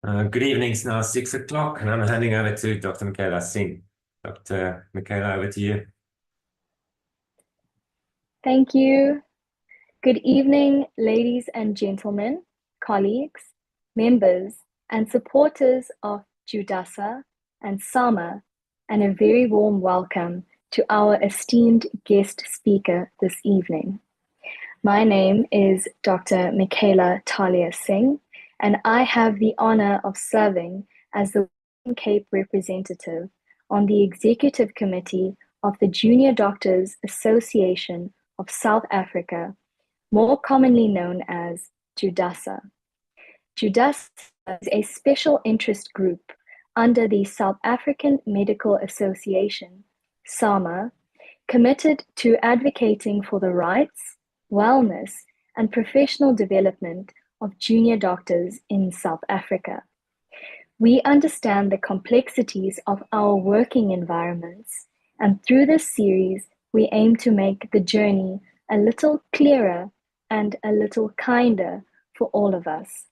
Good evening. It's now 6 o'clock, and I'm handing over to Dr. Michaela Singh. Dr. Michaela, over to you. Thank you. Good evening, ladies and gentlemen, colleagues, members, and supporters of Judasa and Sama, and a very warm welcome to our esteemed guest speaker this evening. My name is Dr. Michaela Talia Singh, and I have the honor of serving as the Western Cape representative on the Executive Committee of the Junior Doctors Association of South Africa, more commonly known as Judasa. Judasa is a special interest group under the South African Medical Association, SAMA, committed to advocating for the rights, wellness, and professional development of junior doctors in South Africa. We understand the complexities of our working environments, and through this series, we aim to make the journey a little clearer and a little kinder for all of us.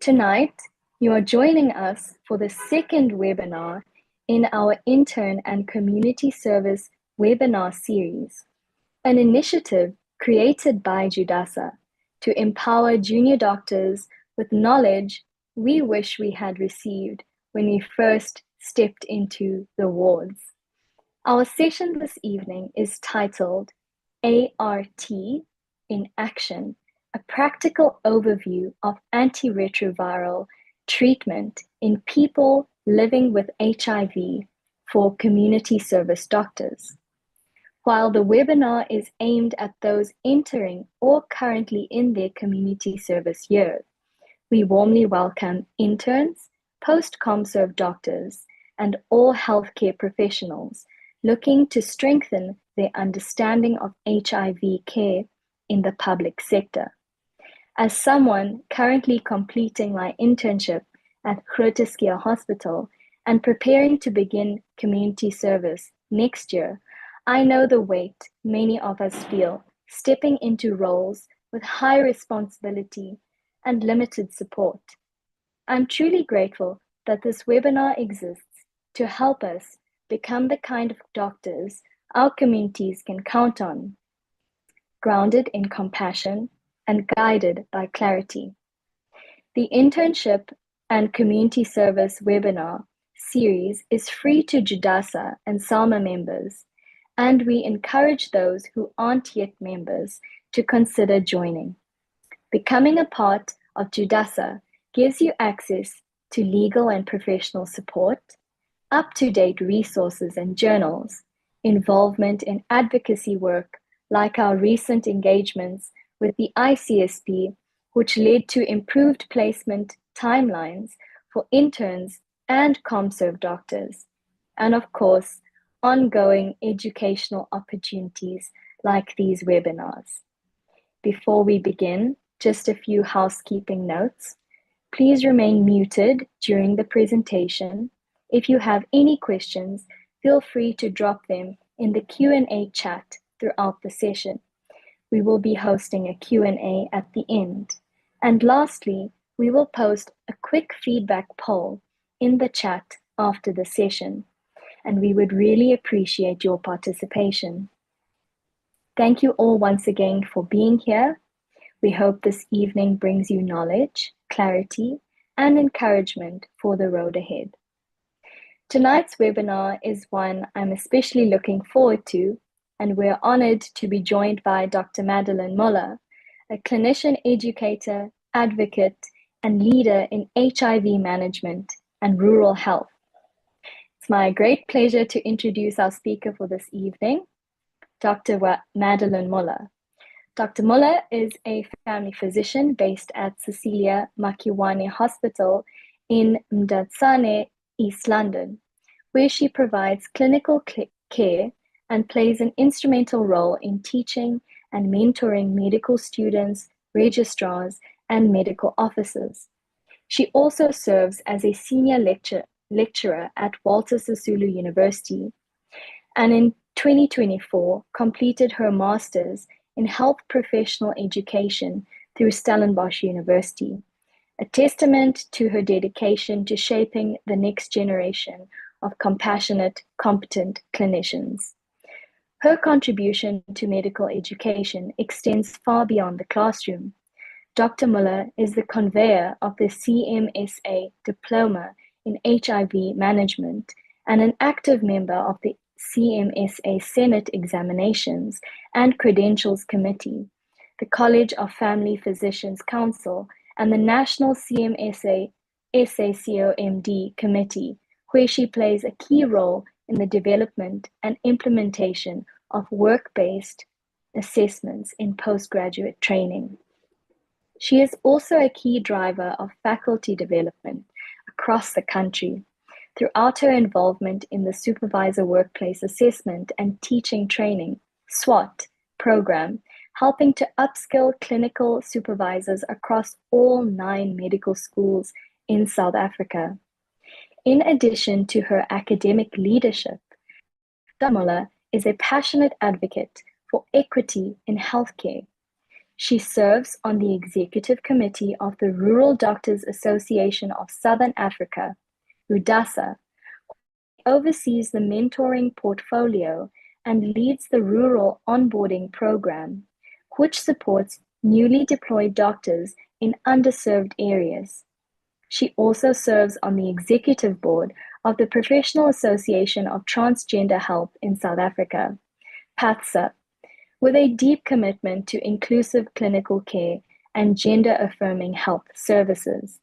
Tonight, you are joining us for the second webinar in our Intern and Community Service webinar series, an initiative created by Judasa to empower junior doctors with knowledge we wish we had received when we first stepped into the wards. Our session this evening is titled ART in Action, a practical overview of antiretroviral treatment in people living with HIV for community service doctors. While the webinar is aimed at those entering or currently in their community service year, we warmly welcome interns, post-ComServe doctors, and all healthcare professionals looking to strengthen their understanding of HIV care in the public sector. As someone currently completing my internship at Groote Schuur Hospital and preparing to begin community service next year, I know the weight many of us feel stepping into roles with high responsibility and limited support. I'm truly grateful that this webinar exists to help us become the kind of doctors our communities can count on, grounded in compassion and guided by clarity. The Internship and Community Service webinar series is free to Judasa and SAMA members, and we encourage those who aren't yet members to consider joining. Becoming a part of Judasa gives you access to legal and professional support, up-to-date resources and journals, involvement in advocacy work like our recent engagements with the ICSP, which led to improved placement timelines for interns and ComServe doctors, and of course, ongoing educational opportunities like these webinars. Before we begin, just a few housekeeping notes. Please remain muted during the presentation. If you have any questions, feel free to drop them in the Q&A chat throughout the session. We will be hosting a Q&A at the end. And lastly, we will post a quick feedback poll in the chat after the session, and we would really appreciate your participation. Thank you all once again for being here. We hope this evening brings you knowledge, clarity, and encouragement for the road ahead. Tonight's webinar is one I'm especially looking forward to, and we're honored to be joined by Dr. Madeleine Muller, a clinician educator, advocate, and leader in HIV management and rural health. It's my great pleasure to introduce our speaker for this evening, Dr. Madeleine Muller. Dr. Muller is a family physician based at Cecilia Makiwane Hospital in Mdatsane, East London, where she provides clinical care and plays an instrumental role in teaching and mentoring medical students, registrars, and medical officers. She also serves as a senior lecturer at Walter Sisulu University, and in 2024 completed her master's in health professional education through Stellenbosch University, a testament to her dedication to shaping the next generation of compassionate, competent clinicians. Her contribution to medical education extends far beyond the classroom. Dr. Muller is the conveyor of the CMSA Diploma in HIV Management and an active member of the CMSA Senate Examinations and Credentials Committee, the College of Family Physicians Council, and the National CMSA SACOMD Committee, where she plays a key role in the development and implementation of work-based assessments in postgraduate training. She is also a key driver of faculty development across the country throughout her involvement in the Supervisor Workplace Assessment and Teaching Training (SWAT) program, helping to upskill clinical supervisors across all 9 medical schools in South Africa. In addition to her academic leadership, Dr. Muller is a passionate advocate for equity in healthcare. She serves on the executive committee of the Rural Doctors Association of Southern Africa, RUDASA, oversees the mentoring portfolio and leads the Rural Onboarding Program, which supports newly deployed doctors in underserved areas. She also serves on the executive board of the Professional Association of Transgender Health in South Africa, PATSA, with a deep commitment to inclusive clinical care and gender-affirming health services.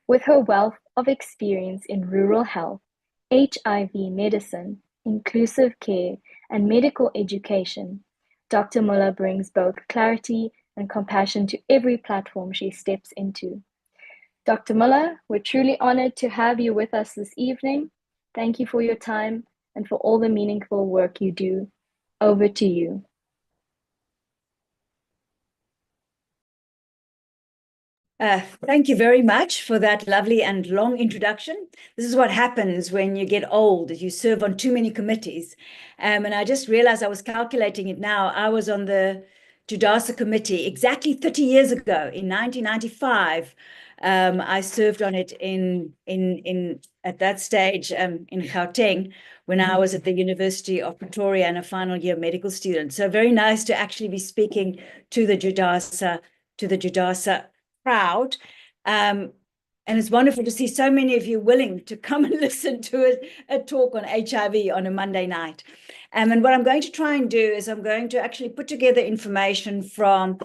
With her wealth of experience in rural health, HIV medicine, inclusive care, and medical education, Dr. Muller brings both clarity and compassion to every platform she steps into. Dr. Muller, we're truly honored to have you with us this evening. Thank you for your time and for all the meaningful work you do. Over to you. Thank you very much for that lovely and long introduction. This is what happens when you get old, you serve on too many committees. And I just realized I was calculating it now. I was on the JUDASA committee exactly 30 years ago in 1995. I served on it at that stage in Gauteng when I was at the University of Pretoria and a final year medical student. So very nice to actually be speaking to the JUDASA crowd. And it's wonderful to see so many of you willing to come and listen to a talk on HIV on a Monday night. And what I'm going to try and do is I'm going to actually put together information from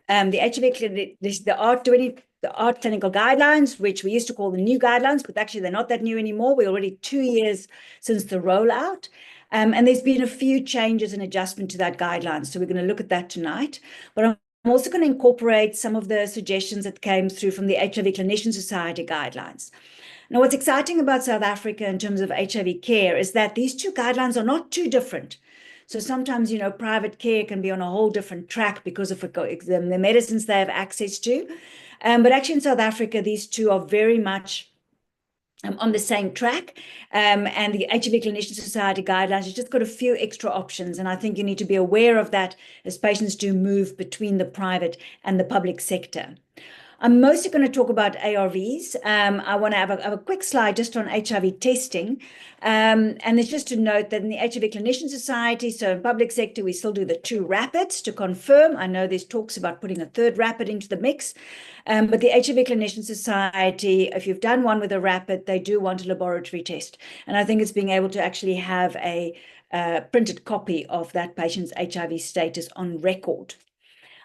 the HIV, the ART clinical guidelines, which we used to call the new guidelines, but actually they're not that new anymore. We're already 2 years since the rollout. And there's been a few changes and adjustment to that guideline. So we're going to look at that tonight. But I'm also going to incorporate some of the suggestions that came through from the HIV Clinician Society guidelines. Now, what's exciting about South Africa in terms of HIV care is that these two guidelines are not too different. So sometimes, private care can be on a whole different track because of the medicines they have access to. But actually in South Africa, these two are very much on the same track, and the HIV Clinician Society guidelines has just got a few extra options, and I think you need to be aware of that as patients do move between the private and the public sector. I'm mostly going to talk about ARVs. I want to have a quick slide just on HIV testing. And it's just to note that in the HIV Clinician Society, so in public sector, we still do the 2 rapids to confirm. I know there's talks about putting a 3rd rapid into the mix. But the HIV Clinician Society, if you've done one with a rapid, they do want a laboratory test. And I think it's being able to actually have a printed copy of that patient's HIV status on record.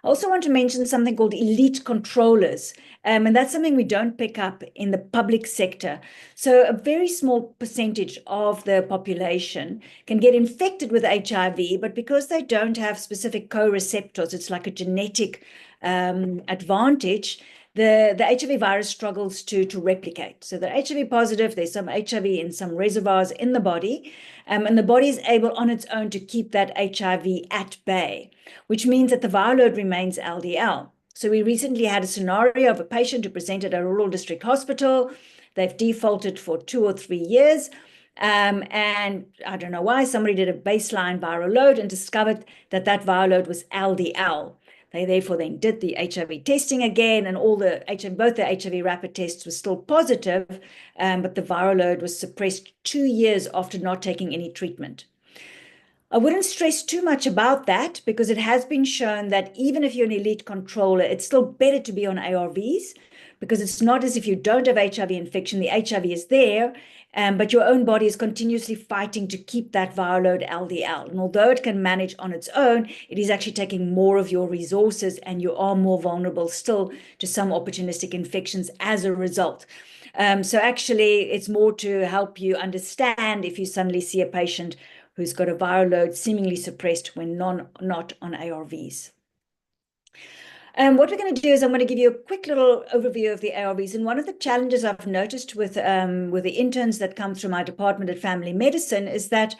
I also want to mention something called elite controllers, and that's something we don't pick up in the public sector. So a very small percentage of the population can get infected with HIV, but because they don't have specific co-receptors, it's like a genetic advantage, the HIV virus struggles to replicate. So they're HIV positive, there's some HIV in some reservoirs in the body, and the body is able on its own to keep that HIV at bay, which means that the viral load remains LDL. So we recently had a scenario of a patient who presented at a rural district hospital. They've defaulted for 2 or 3 years. And I don't know why, somebody did a baseline viral load and discovered that viral load was LDL. They therefore then did the HIV testing again, and both the HIV rapid tests were still positive, but the viral load was suppressed 2 years after not taking any treatment. I wouldn't stress too much about that because it has been shown that even if you're an elite controller, it's still better to be on ARVs because it's not as if you don't have HIV infection. The HIV is there, but your own body is continuously fighting to keep that viral load LDL. And although it can manage on its own, it is actually taking more of your resources and you are more vulnerable still to some opportunistic infections as a result. So actually, it's more to help you understand if you suddenly see a patient who's got a viral load seemingly suppressed when not on ARVs. What we're going to do is I'm going to give you a quick little overview of the ARVs. And one of the challenges I've noticed with the interns that come through my department at family medicine is that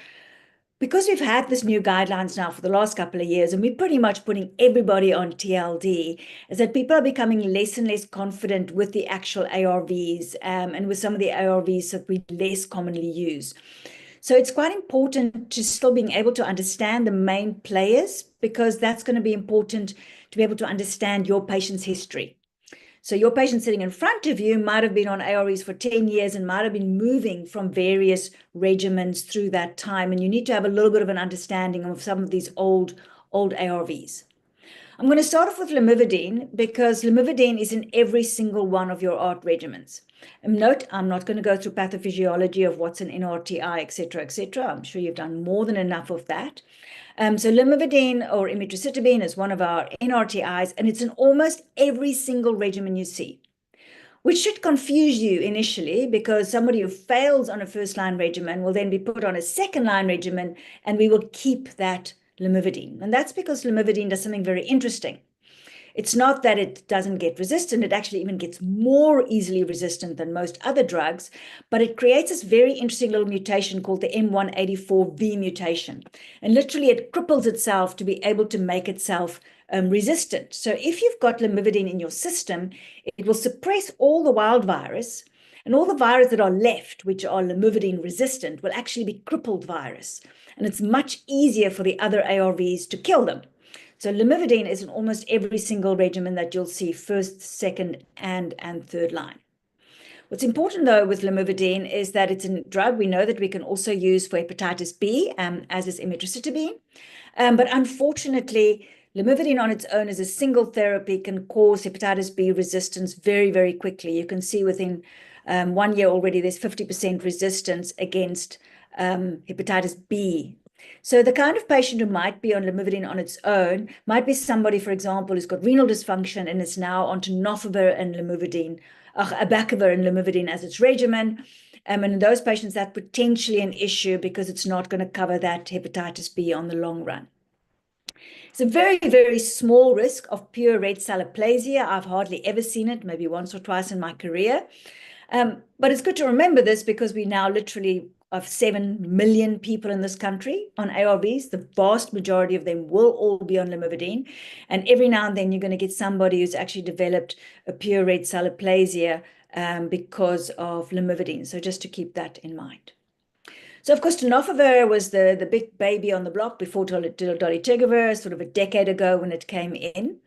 because we've had this new guidelines now for the last couple of years, and we're pretty much putting everybody on TLD, is that people are becoming less and less confident with the actual ARVs and with some of the ARVs that we less commonly use. So it's quite important to still being able to understand the main players because that's going to be important to be able to understand your patient's history. So your patient sitting in front of you might have been on ARVs for 10 years and might have been moving from various regimens through that time. And you need to have a little bit of an understanding of some of these old ARVs. I'm going to start off with lamivudine because lamivudine is in every single one of your ART regimens. And note, I'm not going to go through pathophysiology of what's an NRTI, etc., etc. I'm sure you've done more than enough of that. So lamivudine or imitricitabine is one of our NRTIs, and it's in almost every single regimen you see, which should confuse you initially because somebody who fails on a first-line regimen will then be put on a second-line regimen, and we will keep that lamivudine. And that's because lamivudine does something very interesting. It's not that it doesn't get resistant, it actually even gets more easily resistant than most other drugs, but it creates this very interesting little mutation called the M184V mutation. And literally it cripples itself to be able to make itself resistant. So if you've got lamivudine in your system, it will suppress all the wild virus, and all the virus that are left, which are lamivudine resistant, will actually be crippled virus. And it's much easier for the other ARVs to kill them. So lamivudine is in almost every single regimen that you'll see first, second, and third line. What's important, though, with lamivudine is that it's a drug we know that we can also use for hepatitis B, as is imitricitabine. But unfortunately, lamivudine on its own as a single therapy can cause hepatitis B resistance very, very quickly. You can see within 1 year already, there's 50% resistance against hepatitis B. So the kind of patient who might be on lamivudine on its own might be somebody, for example, who's got renal dysfunction and is now on tenofovir and lamivudine, abacavir and lamivudine as its regimen. And in those patients, that's potentially an issue because it's not going to cover that hepatitis B on the long run. It's a very, very small risk of pure red cell aplasia. I've hardly ever seen it, maybe once or twice in my career. But it's good to remember this because we now literally of 7 million people in this country on ARVs. The vast majority of them will all be on lamivudine. And every now and then you're going to get somebody who's actually developed a pure red cell aplasia because of lamivudine. So just to keep that in mind. So, of course, tenofovir was the big baby on the block before dolutegravir, sort of a decade ago when it came in.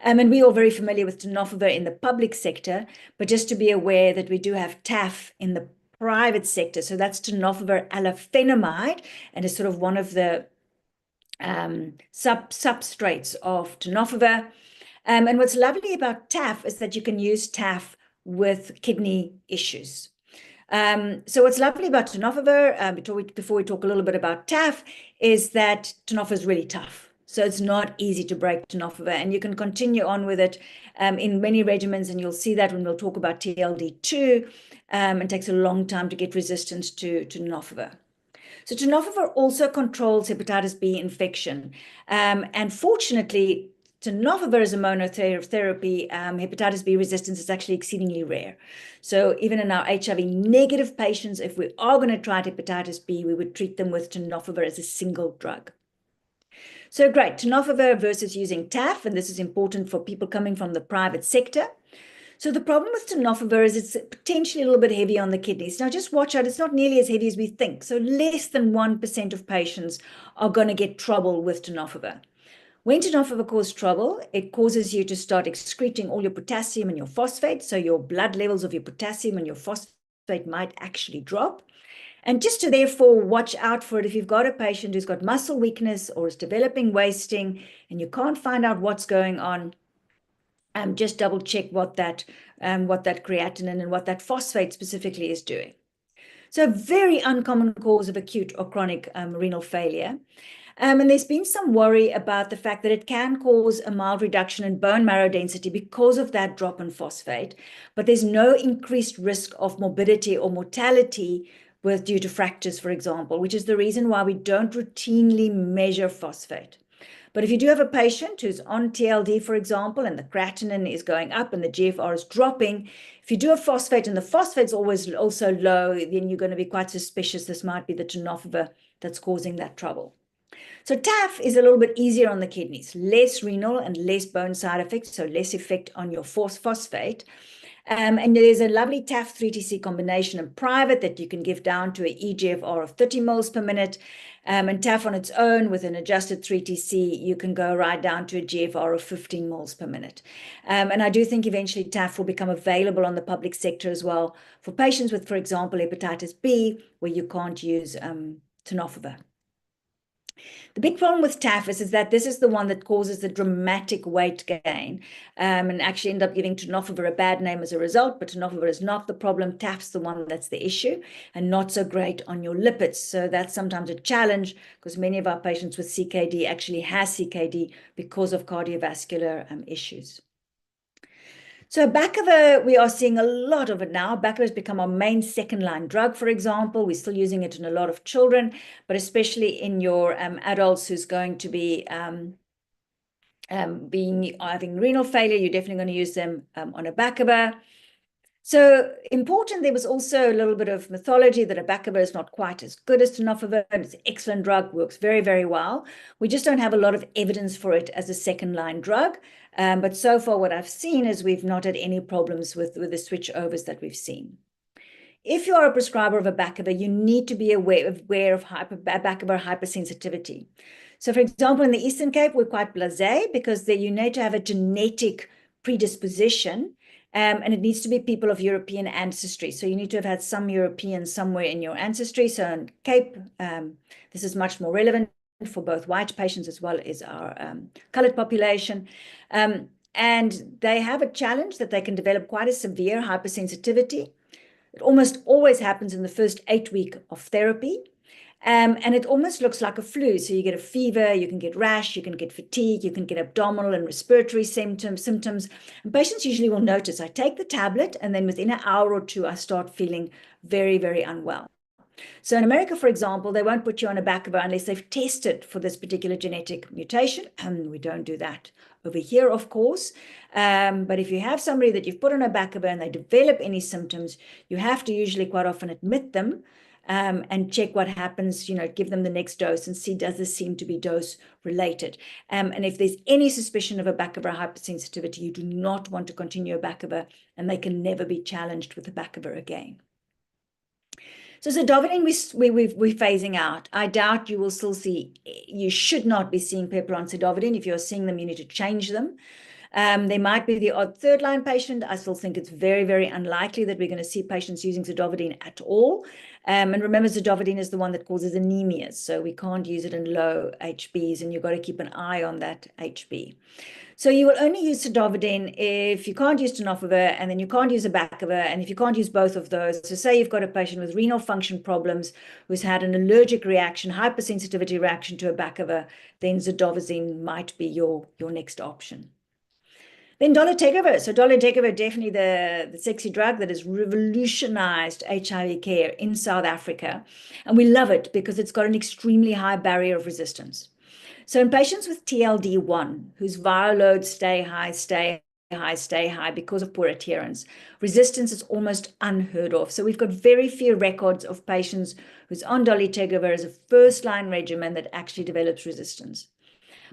And we're all very familiar with tenofovir in the public sector, but just to be aware that we do have TAF in the private sector. So that's tenofovir alafenamide, and it's sort of one of the substrates of tenofovir. And what's lovely about TAF is that you can use TAF with kidney issues. So what's lovely about tenofovir, before we talk a little bit about TAF, is that tenofovir is really tough. So it's not easy to break tenofovir, and you can continue on with it in many regimens, and you'll see that when we'll talk about TLD2. It takes a long time to get resistance to tenofovir. So tenofovir also controls hepatitis B infection. And fortunately, tenofovir as a monotherapy, hepatitis B resistance is actually exceedingly rare. So even in our HIV negative patients, if we are going to try hepatitis B, we would treat them with tenofovir as a single drug. So great, tenofovir versus using TAF, and this is important for people coming from the private sector. So the problem with tenofovir is it's potentially a little bit heavy on the kidneys. Now just watch out, it's not nearly as heavy as we think. So less than 1% of patients are going to get trouble with tenofovir. When tenofovir causes trouble, it causes you to start excreting all your potassium and your phosphate. So your blood levels of your potassium and your phosphate might actually drop. And just to therefore watch out for it, if you've got a patient who's got muscle weakness or is developing wasting and you can't find out what's going on, just double check what that creatinine and what that phosphate specifically is doing. So a very uncommon cause of acute or chronic renal failure. And there's been some worry about the fact that it can cause a mild reduction in bone marrow density because of that drop in phosphate, but there's no increased risk of morbidity or mortality due to fractures, for example, which is the reason why we don't routinely measure phosphate. But if you do have a patient who's on TLD, for example, and the creatinine is going up and the GFR is dropping, if you do a phosphate and the phosphate's always also low, then you're going to be quite suspicious this might be the tenofovir that's causing that trouble. So TAF is a little bit easier on the kidneys, less renal and less bone side effects, so less effect on your phosphate. And there's a lovely TAF 3TC combination in private that you can give down to an eGFR of 30 mils per minute. And TAF on its own with an adjusted 3TC, you can go right down to a GFR of 15 mils per minute. And I do think eventually TAF will become available on the public sector as well for patients with, for example, hepatitis B, where you can't use tenofovir. The big problem with TAF is that this is the one that causes the dramatic weight gain and actually end up giving tenofovir a bad name as a result, but tenofovir is not the problem. TAF's the one that's the issue and not so great on your lipids. So that's sometimes a challenge because many of our patients with CKD actually have CKD because of cardiovascular issues. So Bacavir, we are seeing a lot of it now. Bacavir has become our main second-line drug, for example. We're still using it in a lot of children, but especially in your adults who's going to be having renal failure, you're definitely going to use them on a Bacavir. So important, there was also a little bit of mythology that abacavir is not quite as good as tenofovir. It's an excellent drug, works very, very well. We just don't have a lot of evidence for it as a second-line drug. But so far what I've seen is we've not had any problems with the switch overs that we've seen. If you are a prescriber of abacavir, you need to be aware of abacavir hypersensitivity. So for example, in the Eastern Cape, we're quite blasé because you need to have a genetic predisposition. And it needs to be people of European ancestry. So you need to have had some Europeans somewhere in your ancestry. So in Cape, this is much more relevant for both white patients as well as our colored population. And they have a challenge that they can develop quite a severe hypersensitivity. It almost always happens in the first 8 weeks of therapy. And it almost looks like a flu. So you get a fever, you can get rash, you can get fatigue, you can get abdominal and respiratory symptoms. And patients usually will notice, I take the tablet and then within an hour or two, I start feeling very, very unwell. So in America, for example, they won't put you on abacavir unless they've tested for this particular genetic mutation. And we don't do that over here, of course. But if you have somebody that you've put on abacavir and they develop any symptoms, you have to usually quite often admit them and check what happens, give them the next dose and see, does this seem to be dose related? And if there's any suspicion of abacavir hypersensitivity, you do not want to continue abacavir and they can never be challenged with abacavir again. So zidovudine, we're phasing out. I doubt you will still see, you should not be seeing people on zidovudine. If you're seeing them, you need to change them. There might be the odd third-line patient. I still think it's very, very unlikely that we're going to see patients using zidovudine at all. And remember, zidovudine is the one that causes anemias, so we can't use it in low HBs, and you've got to keep an eye on that HB. So you will only use zidovudine if you can't use tenofovir, and then you can't use abacavir, and if you can't use both of those. So say you've got a patient with renal function problems who's had an allergic reaction, hypersensitivity reaction to abacavir, then zidovudine might be your next option. Then dolutegravir. So dolutegravir, definitely the sexy drug that has revolutionized HIV care in South Africa. And we love it because it's got an extremely high barrier of resistance. So in patients with TLD1, whose viral loads stay high because of poor adherence, resistance is almost unheard of. So we've got very few records of patients who's on dolutegravir as a first-line regimen that actually develops resistance.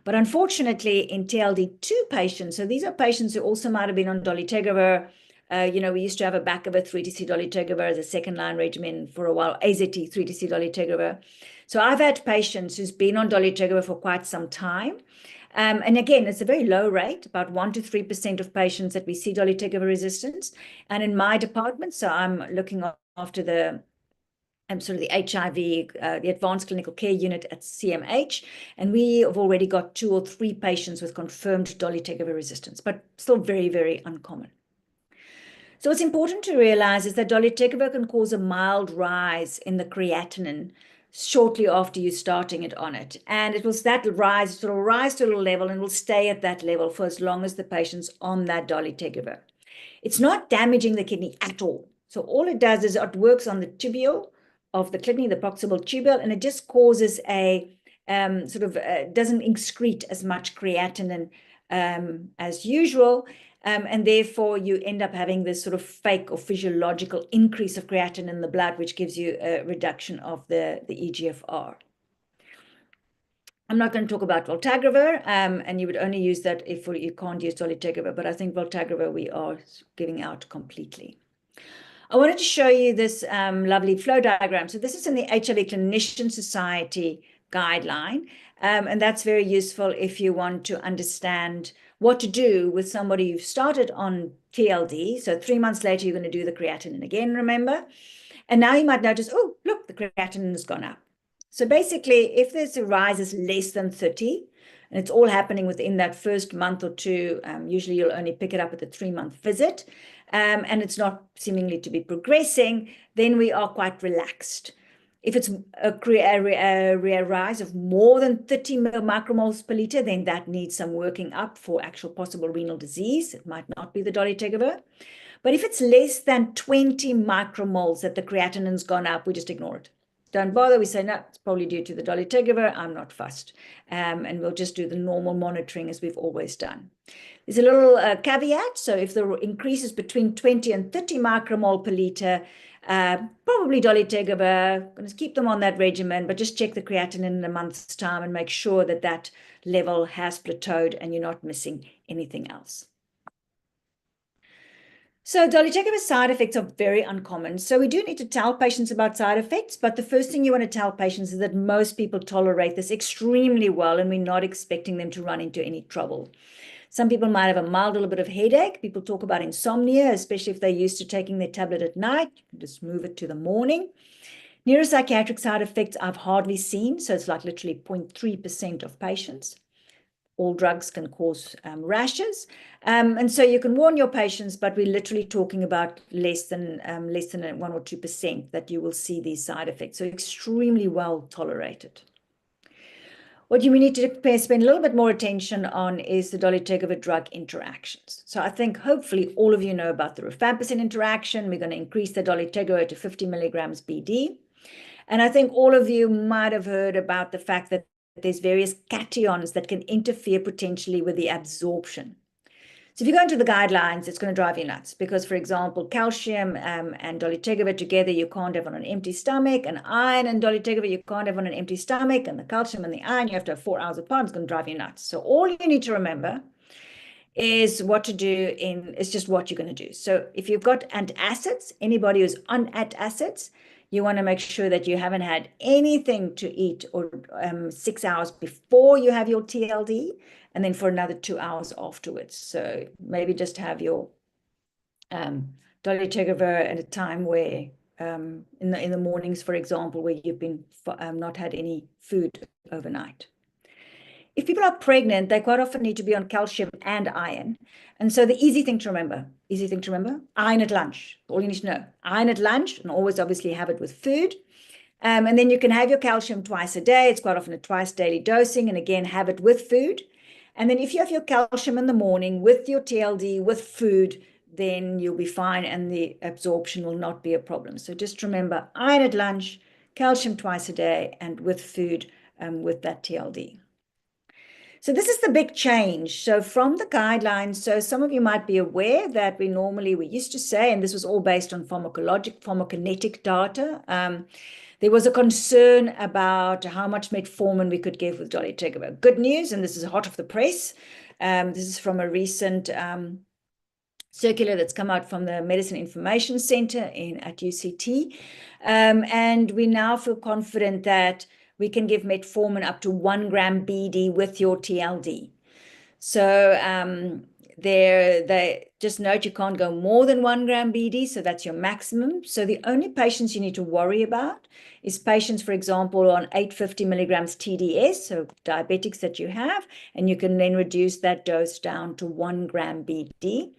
But unfortunately, in TLD2 patients, so these are patients who also might have been on dolutegravir. We used to have abacavir 3TC dolutegravir as a second-line regimen for a while, AZT 3TC dolutegravir. So I've had patients who's been on dolutegravir for quite some time, And again, it's a very low rate, about 1 to 3% of patients that we see dolutegravir resistance. And in my department, so I'm looking after the sort of the HIV, the Advanced Clinical Care Unit at CMH, and we have already got 2 or 3 patients with confirmed dolutegravir resistance, but still very, very uncommon. So what's important to realize is that dolutegravir can cause a mild rise in the creatinine shortly after you starting it on it. And it will rise to a little level and will stay at that level for as long as the patient's on that dolutegravir. It's not damaging the kidney at all. So all it does is it works on the tubule of the kidney, the proximal tubule, and it just causes a doesn't excrete as much creatinine as usual. And therefore, you end up having this sort of fake or physiological increase of creatinine in the blood, which gives you a reduction of the EGFR. I'm not going to talk about valtagravir, and you would only use that if you can't use dolutegravir, but I think valtagravir we are giving out completely. I wanted to show you this lovely flow diagram. So this is in the HIV Clinician Society guideline, and that's very useful if you want to understand what to do with somebody who've started on TLD. So 3 months later, you're going to do the creatinine again, remember? And now you might notice, oh, look, the creatinine has gone up. So basically, if this rise is less than 30, and it's all happening within that first month or two, usually you'll only pick it up at the 3-month visit, and it's not seemingly to be progressing, then we are quite relaxed. If it's a rise of more than 30 micromoles per liter, then that needs some working up for actual possible renal disease. It might not be the dolutegravir. But if it's less than 20 micromoles that the creatinine's gone up, we just ignore it. Don't bother. We say, no, it's probably due to the dolutegravir. I'm not fussed. And we'll just do the normal monitoring as we've always done. There's a little caveat. So if the increase is between 20 and 30 micromole per liter, probably dolutegravir, going to keep them on that regimen, but just check the creatinine in a month's time and make sure that that level has plateaued and you're not missing anything else. So dolutegravir side effects are very uncommon. So we do need to tell patients about side effects, but the first thing you want to tell patients is that most people tolerate this extremely well and we're not expecting them to run into any trouble. Some people might have a mild little bit of headache. People talk about insomnia, especially if they're used to taking their tablet at night. You can just move it to the morning. Neuropsychiatric side effects I've hardly seen, so it's like literally 0.3% of patients. All drugs can cause rashes. And so you can warn your patients, but we're literally talking about less than 1 or 2% that you will see these side effects. So extremely well tolerated. What you need to spend a little bit more attention on is the dolutegravir drug interactions. So I think hopefully all of you know about the rifampicin interaction. We're going to increase the dolutegravir to 50 milligrams BD. And I think all of you might have heard about the fact that there's various cations that can interfere potentially with the absorption. So if you go into the guidelines, it's going to drive you nuts because, for example, calcium and dolutegravir together, you can't have on an empty stomach, and iron and dolutegravir, you can't have on an empty stomach, and the calcium and the iron, you have to have 4 hours apart. It's going to drive you nuts. So all you need to remember is what to do it's just what you're going to do. So if you've got antacids, anybody who's on antacids, you want to make sure that you haven't had anything to eat or 6 hours before you have your TLD, and then for another 2 hours afterwards. So maybe just have your dolutegravir at a time where, in the mornings, for example, where you've been not had any food overnight. If people are pregnant, they quite often need to be on calcium and iron. And so the easy thing to remember, iron at lunch. All you need to know, iron at lunch, and always obviously have it with food. And then you can have your calcium twice a day. It's quite often a twice daily dosing, and again, have it with food. And then if you have your calcium in the morning with your TLD, with food, then you'll be fine and the absorption will not be a problem. So just remember, iron at lunch, calcium twice a day, and with food with that TLD. So this is the big change. So from the guidelines, so some of you might be aware that we used to say, and this was all based on pharmacokinetic data, there was a concern about how much metformin we could give with dolutegravir. Good news, and this is hot off the press. This is from a recent circular that's come out from the Medicine Information Center at UCT. And we now feel confident that we can give metformin up to 1 gram BD with your TLD. So they just note you can't go more than 1 gram BD, so that's your maximum. So the only patients you need to worry about is patients, for example, on 850 milligrams TDS, so diabetics that you have, and you can then reduce that dose down to 1 gram BD.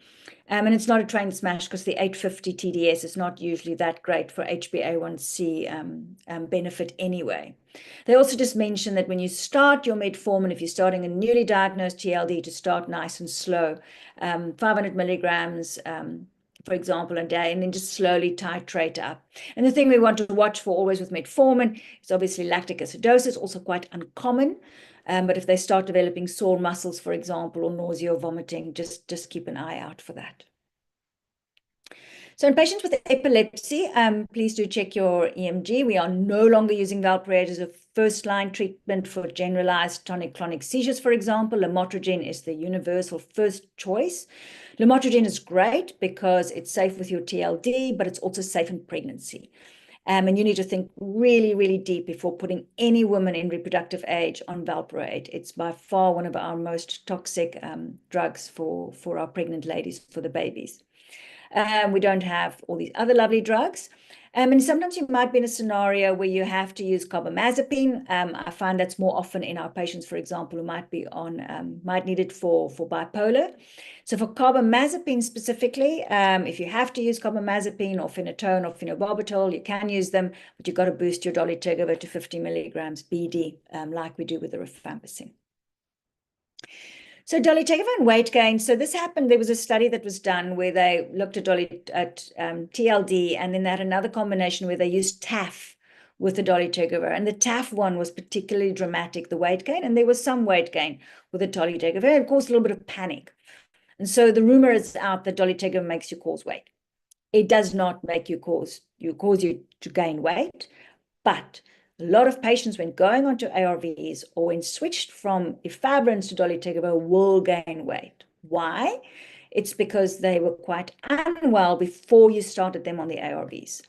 And it's not a train smash because the 850 TDS is not usually that great for HbA1c benefit anyway. They also just mention that when you start your metformin, if you're starting a newly diagnosed TLD, to start nice and slow, 500 milligrams, for example, a day, and then just slowly titrate up. And the thing we want to watch for always with metformin is obviously lactic acidosis, also quite uncommon. But if they start developing sore muscles, for example, or nausea or vomiting, just keep an eye out for that. So in patients with epilepsy, please do check your EMG. We are no longer using valproate as a first-line treatment for generalized tonic-clonic seizures, for example. Lamotrigine is the universal first choice. Lamotrigine is great because it's safe with your TLD, but it's also safe in pregnancy. And you need to think really, really deep before putting any woman in reproductive age on valproate. It's by far one of our most toxic drugs for our pregnant ladies, for the babies. We don't have all these other lovely drugs. And sometimes you might be in a scenario where you have to use carbamazepine. I find that's more often in our patients, for example, who might be on, might need it for bipolar. So for carbamazepine specifically, if you have to use carbamazepine or phenytoin or phenobarbital, you can use them, but you've got to boost your dolutegravir to 50 milligrams BD, like we do with the rifampicin. So dolutegravir and weight gain. So this happened, there was a study that was done where they looked at TLD, and then they had another combination where they used TAF with the dolutegravir. And the TAF one was particularly dramatic, the weight gain, and there was some weight gain with the dolutegravir. It caused a little bit of panic. And so the rumor is out that dolutegravir makes you cause weight. It does not make you cause you to gain weight, but a lot of patients, when going onto ARVs or when switched from efavirenz to dolutegravir, will gain weight. Why? It's because they were quite unwell before you started them on the ARVs.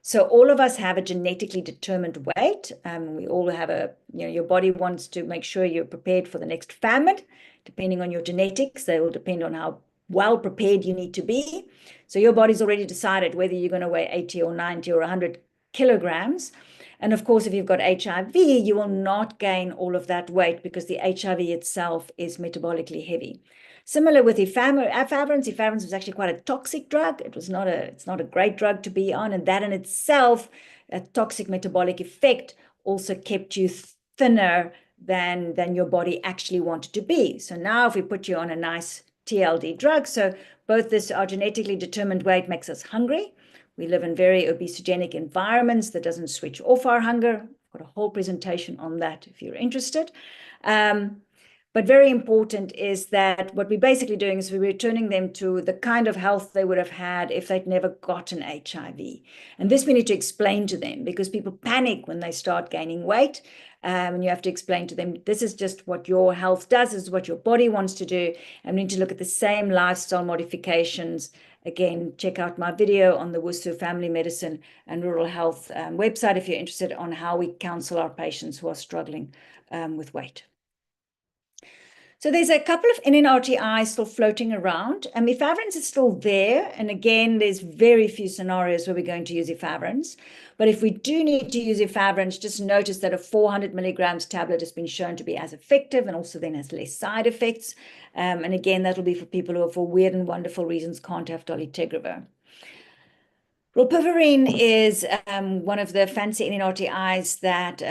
So all of us have a genetically determined weight. We all have your body wants to make sure you're prepared for the next famine. Depending on your genetics, they will depend on how well prepared you need to be. So your body's already decided whether you're going to weigh 80 or 90 or 100 kilograms. And of course, if you've got HIV, you will not gain all of that weight because the HIV itself is metabolically heavy. Similar with efavirenz. Efavirenz was actually quite a toxic drug. It's not a great drug to be on. And that in itself, a toxic metabolic effect, also kept you thinner than your body actually wanted to be. So now if we put you on a nice TLD drug, so both this, our genetically determined weight makes us hungry. We live in very obesogenic environments that doesn't switch off our hunger. I've got a whole presentation on that if you're interested. But very important is that what we're basically doing is we're returning them to the kind of health they would have had if they'd never gotten HIV. And this we need to explain to them because people panic when they start gaining weight. And you have to explain to them, this is just what your health does, this is what your body wants to do. And we need to look at the same lifestyle modifications. Again, check out my video on the Worcester Family Medicine and Rural Health website if you're interested on how we counsel our patients who are struggling with weight. So there's a couple of NNRTIs still floating around. Efavirenz is still there. And again, there's very few scenarios where we're going to use efavirenz. But if we do need to use efavirenz, just notice that a 400 milligrams tablet has been shown to be as effective and also then has less side effects. And again, that will be for people who, for weird and wonderful reasons, can't have dolutegravir. Rilpivirine is one of the fancy NNRTIs that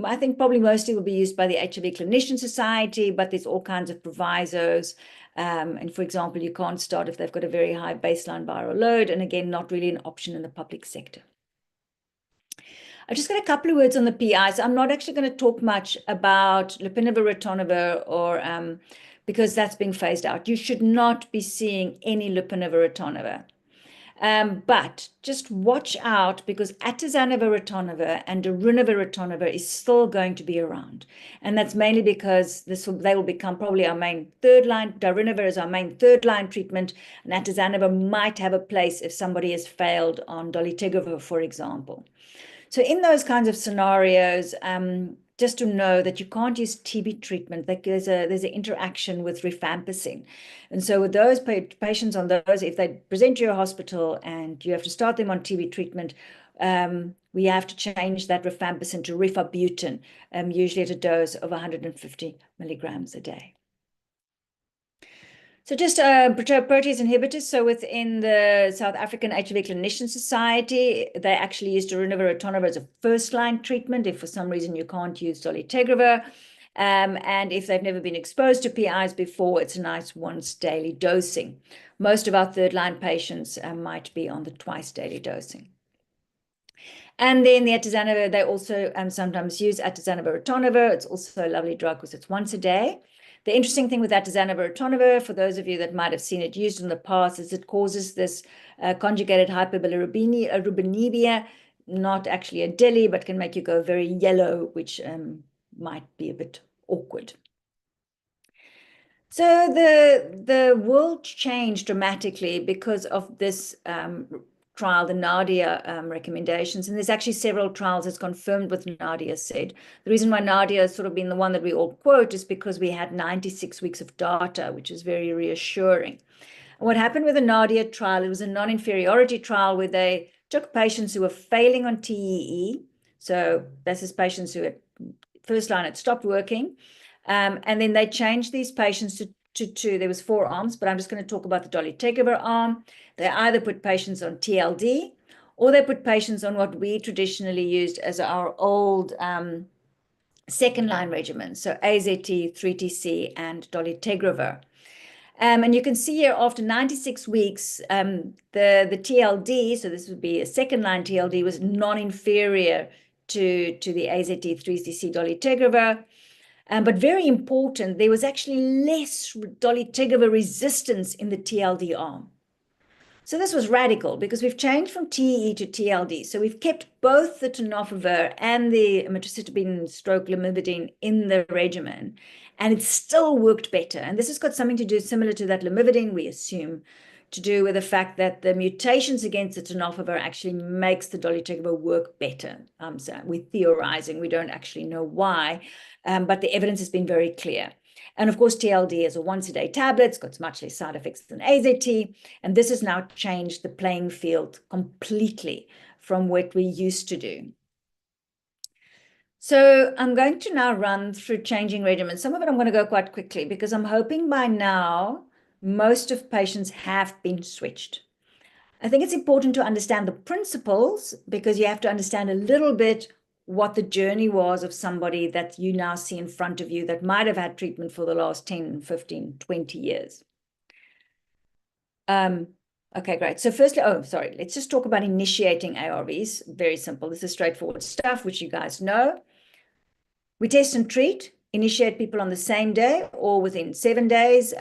I think probably mostly will be used by the HIV Clinician Society, but there's all kinds of provisos. And for example, you can't start if they've got a very high baseline viral load, and again, not really an option in the public sector. I've just got a couple of words on the PI. So I'm not actually going to talk much about lopinavir, ritonavir, or because that's being phased out. You should not be seeing any lopinavir, ritonavir. But just watch out because atazanavir, ritonavir and darunavir, ritonavir is still going to be around. And that's mainly because they will become probably our main third line. Darunavir is our main third line treatment. And atazanavir might have a place if somebody has failed on dolutegravir, for example. So in those kinds of scenarios, just to know that you can't use TB treatment. Like there's an interaction with rifampicin. And so with those patients on those, if they present to your hospital and you have to start them on TB treatment, we have to change that rifampicin to rifabutin, usually at a dose of 150 milligrams a day. So just protease inhibitors. So within the South African HIV Clinician Society, they actually use darunavir ritonavir as a first-line treatment if for some reason you can't use dolutegravir. And if they've never been exposed to PIs before, it's a nice once-daily dosing. Most of our third-line patients might be on the twice-daily dosing. And then the atazanavir, they also sometimes use atazanavir ritonavir. It's also a lovely drug because it's once a day. The interesting thing with atazanavir ritonavir, for those of you that might have seen it used in the past, is it causes this conjugated hyperbilirubinemia, not actually a DILI, but can make you go very yellow, which might be a bit awkward. So the world changed dramatically because of this trial, the Nadia recommendations. And there's actually several trials that's confirmed what Nadia said. The reason why Nadia has sort of been the one that we all quote is because we had 96 weeks of data, which is very reassuring. And what happened with the Nadia trial, it was a non-inferiority trial where they took patients who were failing on TEE. So this is patients who had first line had stopped working. And then they changed these patients to there was 4 arms, but I'm just going to talk about the dolutegravir arm. They either put patients on TLD or they put patients on what we traditionally used as our old second-line regimen, so AZT, 3TC, and dolutegravir. And you can see here after 96 weeks, the TLD, so this would be a second-line TLD, was non-inferior to the AZT, 3TC, dolutegravir. But very important, there was actually less dolutegravir resistance in the TLD arm. So this was radical because we've changed from TE to TLD. So we've kept both the tenofovir and the amitriptyline stroke lamivudine in the regimen, and it still worked better. And this has got something to do similar to that lamivudine, we assume, to do with the fact that the mutations against the tenofovir actually makes the dolutegravir work better. So we're theorizing, we don't actually know why, but the evidence has been very clear. And of course, TLD is a once-a-day tablet. It's got much less side effects than AZT. And this has now changed the playing field completely from what we used to do. So I'm going to now run through changing regimens. Some of it I'm going to go quite quickly because I'm hoping by now most of patients have been switched. I think it's important to understand the principles because you have to understand a little bit what the journey was of somebody that you now see in front of you that might have had treatment for the last 10, 15, 20 years. Okay, great. So firstly, let's just talk about initiating ARVs. Very simple. This is straightforward stuff, which you guys know. We test and treat, initiate people on the same day or within 7 days,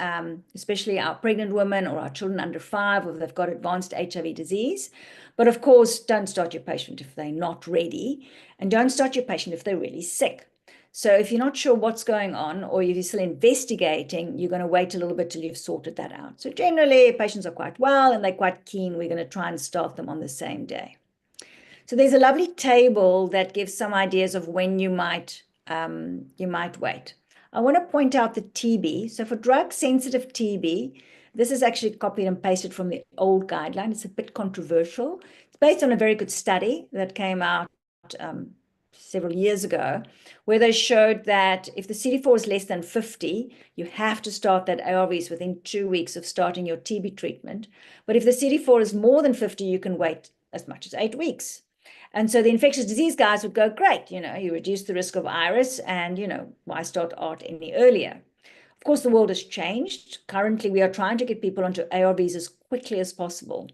especially our pregnant women or our children under 5 or if they've got advanced HIV disease. But of course, don't start your patient if they're not ready, and don't start your patient if they're really sick. So if you're not sure what's going on or if you're still investigating, you're going to wait a little bit till you've sorted that out. So generally, patients are quite well and they're quite keen. We're going to try and start them on the same day. So there's a lovely table that gives some ideas of when you might wait. I want to point out the TB. So for drug-sensitive TB, this is actually copied and pasted from the old guideline. It's a bit controversial. It's based on a very good study that came out several years ago, where they showed that if the CD4 is less than 50, you have to start that ARVs within 2 weeks of starting your TB treatment. But if the CD4 is more than 50, you can wait as much as 8 weeks. And so the infectious disease guys would go, great, you reduce the risk of iris and, why start ART any earlier? Of course, the world has changed. Currently, we are trying to get people onto ARVs as quickly as possible.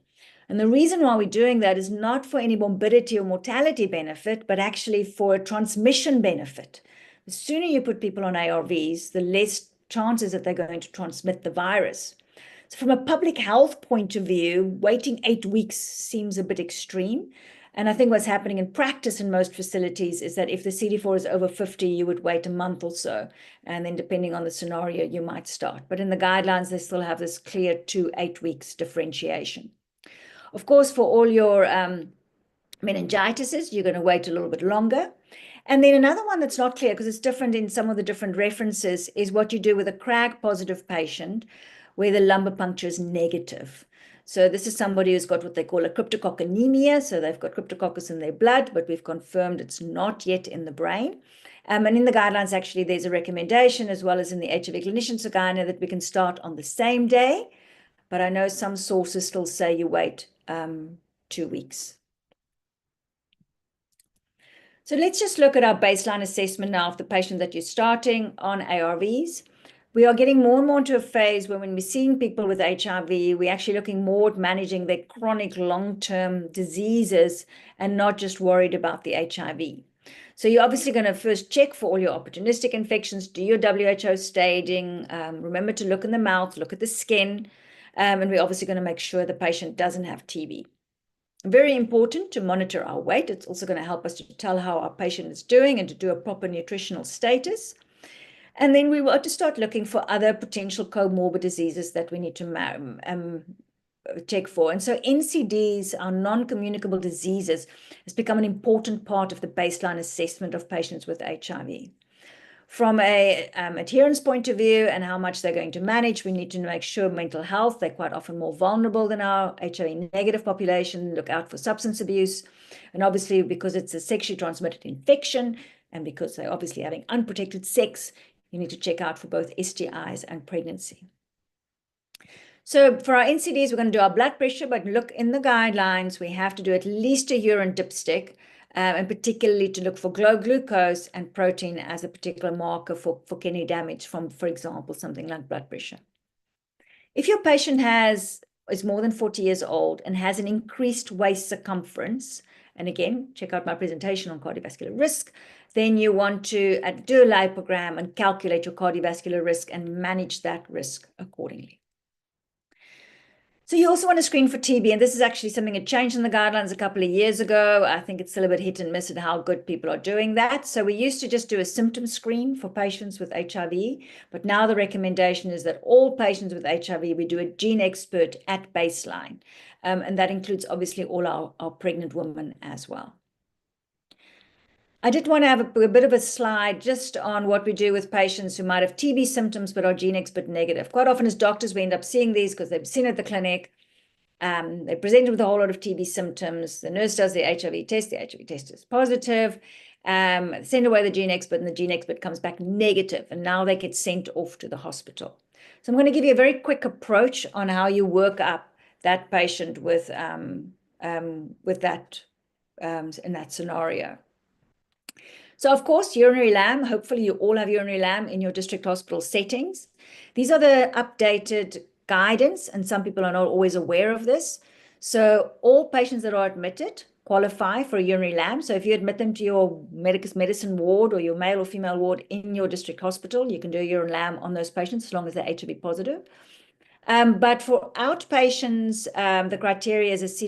And the reason why we're doing that is not for any morbidity or mortality benefit, but actually for a transmission benefit. The sooner you put people on ARVs, the less chances that they're going to transmit the virus. So from a public health point of view, waiting 8 weeks seems a bit extreme. And I think what's happening in practice in most facilities is that if the CD4 is over 50, you would wait a month or so. And then depending on the scenario, you might start. But in the guidelines, they still have this clear 2 8 weeks differentiation. Of course, for all your Meningitis, you're going to wait a little bit longer. And then another one that's not clear, because it's different in some of the different references, is what you do with a CRAG positive patient where the lumbar puncture is negative. So this is somebody who's got what they call a cryptococcus anemia. So they've got cryptococcus in their blood, but we've confirmed it's not yet in the brain. And in the guidelines, actually, there's a recommendation, as well as in the HIV Clinicians Guide, that we can start on the same day. But I know some sources still say you wait 2 weeks. So let's just look at our baseline assessment now of the patient that you're starting on ARVs. We are getting more and more into a phase where when we're seeing people with HIV, we're actually looking more at managing their chronic long-term diseases and not just worried about the HIV. So you're obviously going to first check for all your opportunistic infections, do your WHO staging, remember to look in the mouth, look at the skin, and we're obviously going to make sure the patient doesn't have TB. Very important to monitor our weight. It's also going to help us to tell how our patient is doing and to do a proper nutritional status. And then we want to start looking for other potential comorbid diseases that we need to check for. And so NCDs, our non-communicable diseases, has become an important part of the baseline assessment of patients with HIV. From a adherence point of view and how much they're going to manage, we need to make sure mental health, they're quite often more vulnerable than our HIV negative population, look out for substance abuse. And obviously, because it's a sexually transmitted infection and because they're obviously having unprotected sex, you need to check out for both STIs and pregnancy. So for our NCDs, we're going to do our blood pressure, but look in the guidelines, we have to do at least a urine dipstick, and particularly to look for glucose and protein as a particular marker for kidney damage from, for example, something like blood pressure. If your patient is more than 40 years old and has an increased waist circumference, and again, check out my presentation on cardiovascular risk, then you want to do a lipogram and calculate your cardiovascular risk and manage that risk accordingly. So you also want to screen for TB, and this is actually something that changed in the guidelines a couple of years ago. I think it's still a bit hit and miss at how good people are doing that. So we used to just do a symptom screen for patients with HIV, but now the recommendation is that all patients with HIV, we do a gene expert at baseline, and that includes obviously all our pregnant women as well. I did want to have a bit of a slide just on what we do with patients who might have TB symptoms but are gene expert negative. Quite often as doctors, we end up seeing these because they've seen at the clinic. They presented with a whole lot of TB symptoms. The nurse does the HIV test is positive. Send away the gene expert, and the gene expert comes back negative, and now they get sent off to the hospital. So I'm going to give you a very quick approach on how you work up that patient with that in that scenario. So, of course, urinary lamb, hopefully you all have urinary lamb in your district hospital settings. These are the updated guidance, and some people are not always aware of this. So all patients that are admitted qualify for a urinary lamb. So if you admit them to your medicine ward or your male or female ward in your district hospital, you can do a urine lamb on those patients as long as they're HIV positive. But for outpatients, the criteria is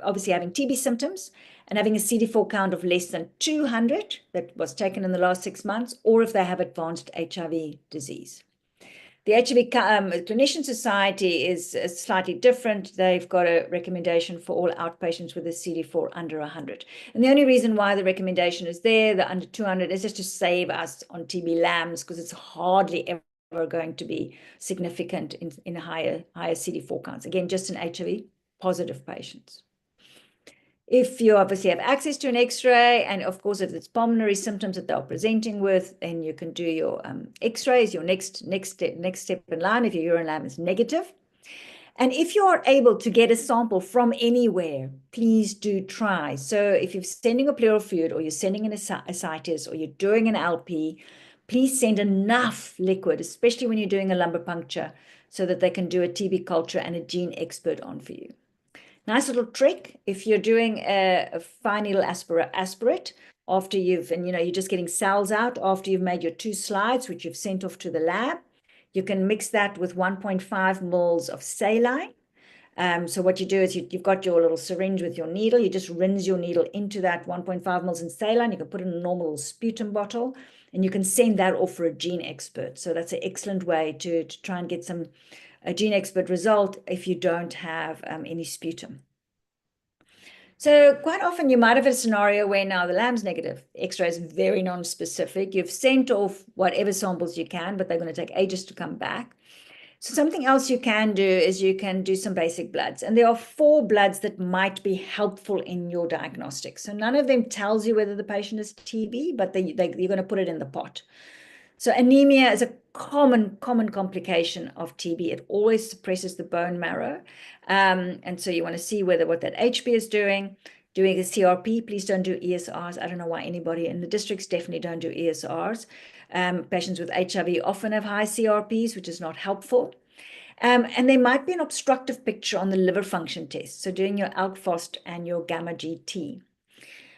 obviously having TB symptoms and having a CD4 count of less than 200 that was taken in the last 6 months, or if they have advanced HIV disease. The HIV Clinician Society is slightly different. They've got a recommendation for all outpatients with a CD4 under 100. And the only reason why the recommendation is there, the under 200, is just to save us on TB lambs, because it's hardly ever going to be significant in higher CD4 counts. Again, just in HIV positive patients. If you obviously have access to an X-ray, and of course, if it's pulmonary symptoms that they're presenting with, then you can do your X-rays, your next step in line if your urine lamb is negative. And if you are able to get a sample from anywhere, please do try. So if you're sending a pleural fluid, or you're sending an ascites, or you're doing an LP, please send enough liquid, especially when you're doing a lumbar puncture, so that they can do a TB culture and a gene expert on for you. Nice little trick, if you're doing a fine needle aspirate after you're just getting cells out after you've made your 2 slides, which you've sent off to the lab, you can mix that with 1.5 mils of saline. So what you do is you've got your little syringe with your needle, you just rinse your needle into that 1.5 mils in saline, you can put it in a normal sputum bottle, and you can send that off for a gene expert. So that's an excellent way to try and get a gene expert result if you don't have any sputum. So quite often you might have a scenario where now the lamb's negative, X-ray is very non-specific. You've sent off whatever samples you can, but they're going to take ages to come back. So something else you can do is you can do some basic bloods. And there are 4 bloods that might be helpful in your diagnostics. So none of them tells you whether the patient is TB, but you're going to put it in the pot. So anemia is a common complication of TB. It always suppresses the bone marrow. And so you want to see what that HB is doing a CRP. Please don't do ESRs. I don't know why anybody in the districts definitely don't do ESRs. Patients with HIV often have high CRPs, which is not helpful. And there might be an obstructive picture on the liver function test. So doing your ALK Phos and your gamma GT.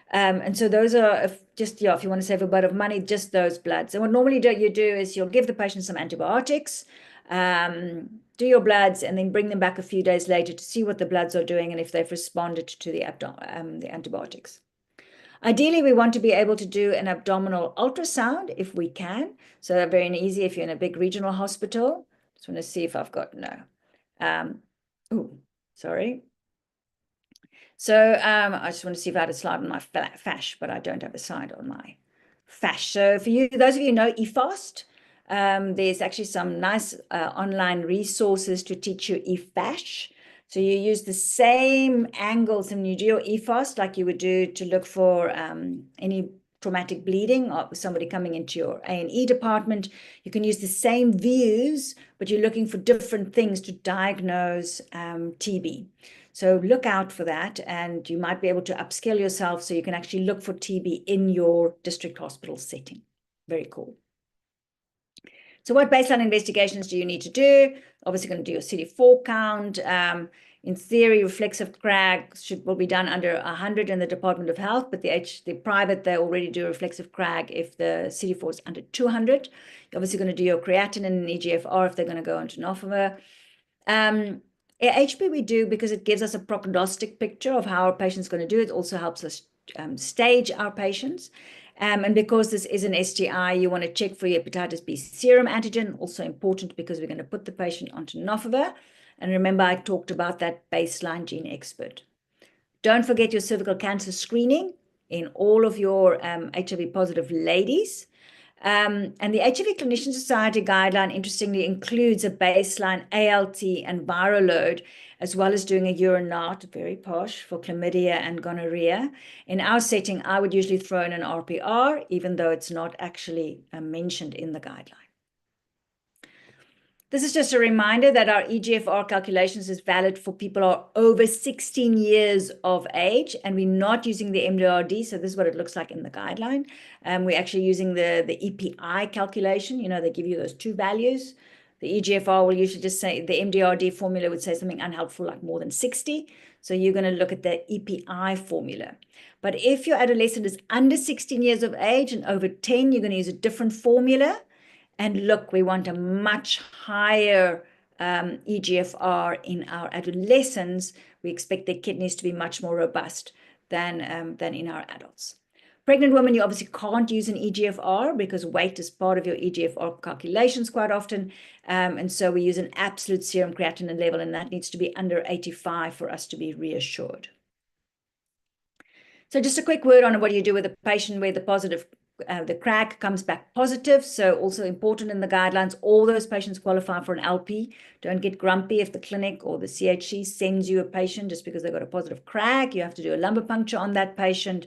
And so those are if you want to save a bit of money, just those bloods. And what normally you do is you'll give the patient some antibiotics, do your bloods, and then bring them back a few days later to see what the bloods are doing and if they've responded to the antibiotics. Ideally, we want to be able to do an abdominal ultrasound if we can. So very easy if you're in a big regional hospital. Just want to see if I've got sorry. So I just want to see if I had a slide on my FASH, but I don't have a slide on my FASH. So for you, those of you who know eFast, there's actually some nice online resources to teach you eFASH. So you use the same angles and you do your eFast like you would do to look for any traumatic bleeding or somebody coming into your A&E department. You can use the same views, but you're looking for different things to diagnose TB. So look out for that, and you might be able to upskill yourself so you can actually look for TB in your district hospital setting. Very cool. So what baseline investigations do you need to do? Obviously going to do your CD4 count. In theory, reflexive crag will be done under 100 in the Department of Health, but the private, they already do reflexive crag if the CD4 is under 200. You're obviously going to do your creatinine and EGFR if they're going to go on tenofovir. HB we do because it gives us a prognostic picture of how our patient's going to do. It also helps us stage our patients. And because this is an STI, you want to check for your hepatitis B serum antigen, also important because we're going to put the patient on tenofovir. And remember, I talked about that baseline gene expert. Don't forget your cervical cancer screening in all of your HIV positive ladies. And the HIV Clinician Society guideline, interestingly, includes a baseline ALT and viral load, as well as doing a urine NAT, very posh, for chlamydia and gonorrhea. In our setting, I would usually throw in an RPR, even though it's not actually mentioned in the guideline. This is just a reminder that our EGFR calculations is valid for people who are over 16 years of age, and we're not using the MDRD, so this is what it looks like in the guideline. We're actually using the EPI calculation. You know, they give you those 2 values. The EGFR will usually just say, the MDRD formula would say something unhelpful like more than 60. So you're going to look at the EPI formula. But if your adolescent is under 16 years of age and over 10, you're going to use a different formula. And look, we want a much higher EGFR in our adolescents. We expect their kidneys to be much more robust than in our adults. Pregnant women, you obviously can't use an EGFR because weight is part of your EGFR calculations quite often. And so we use an absolute serum creatinine level, and that needs to be under 85 for us to be reassured. So just a quick word on what you do with a patient where the CRAG comes back positive. So also important in the guidelines, all those patients qualify for an LP. Don't get grumpy if the clinic or the CHC sends you a patient just because they've got a positive CRAG. You have to do a lumbar puncture on that patient.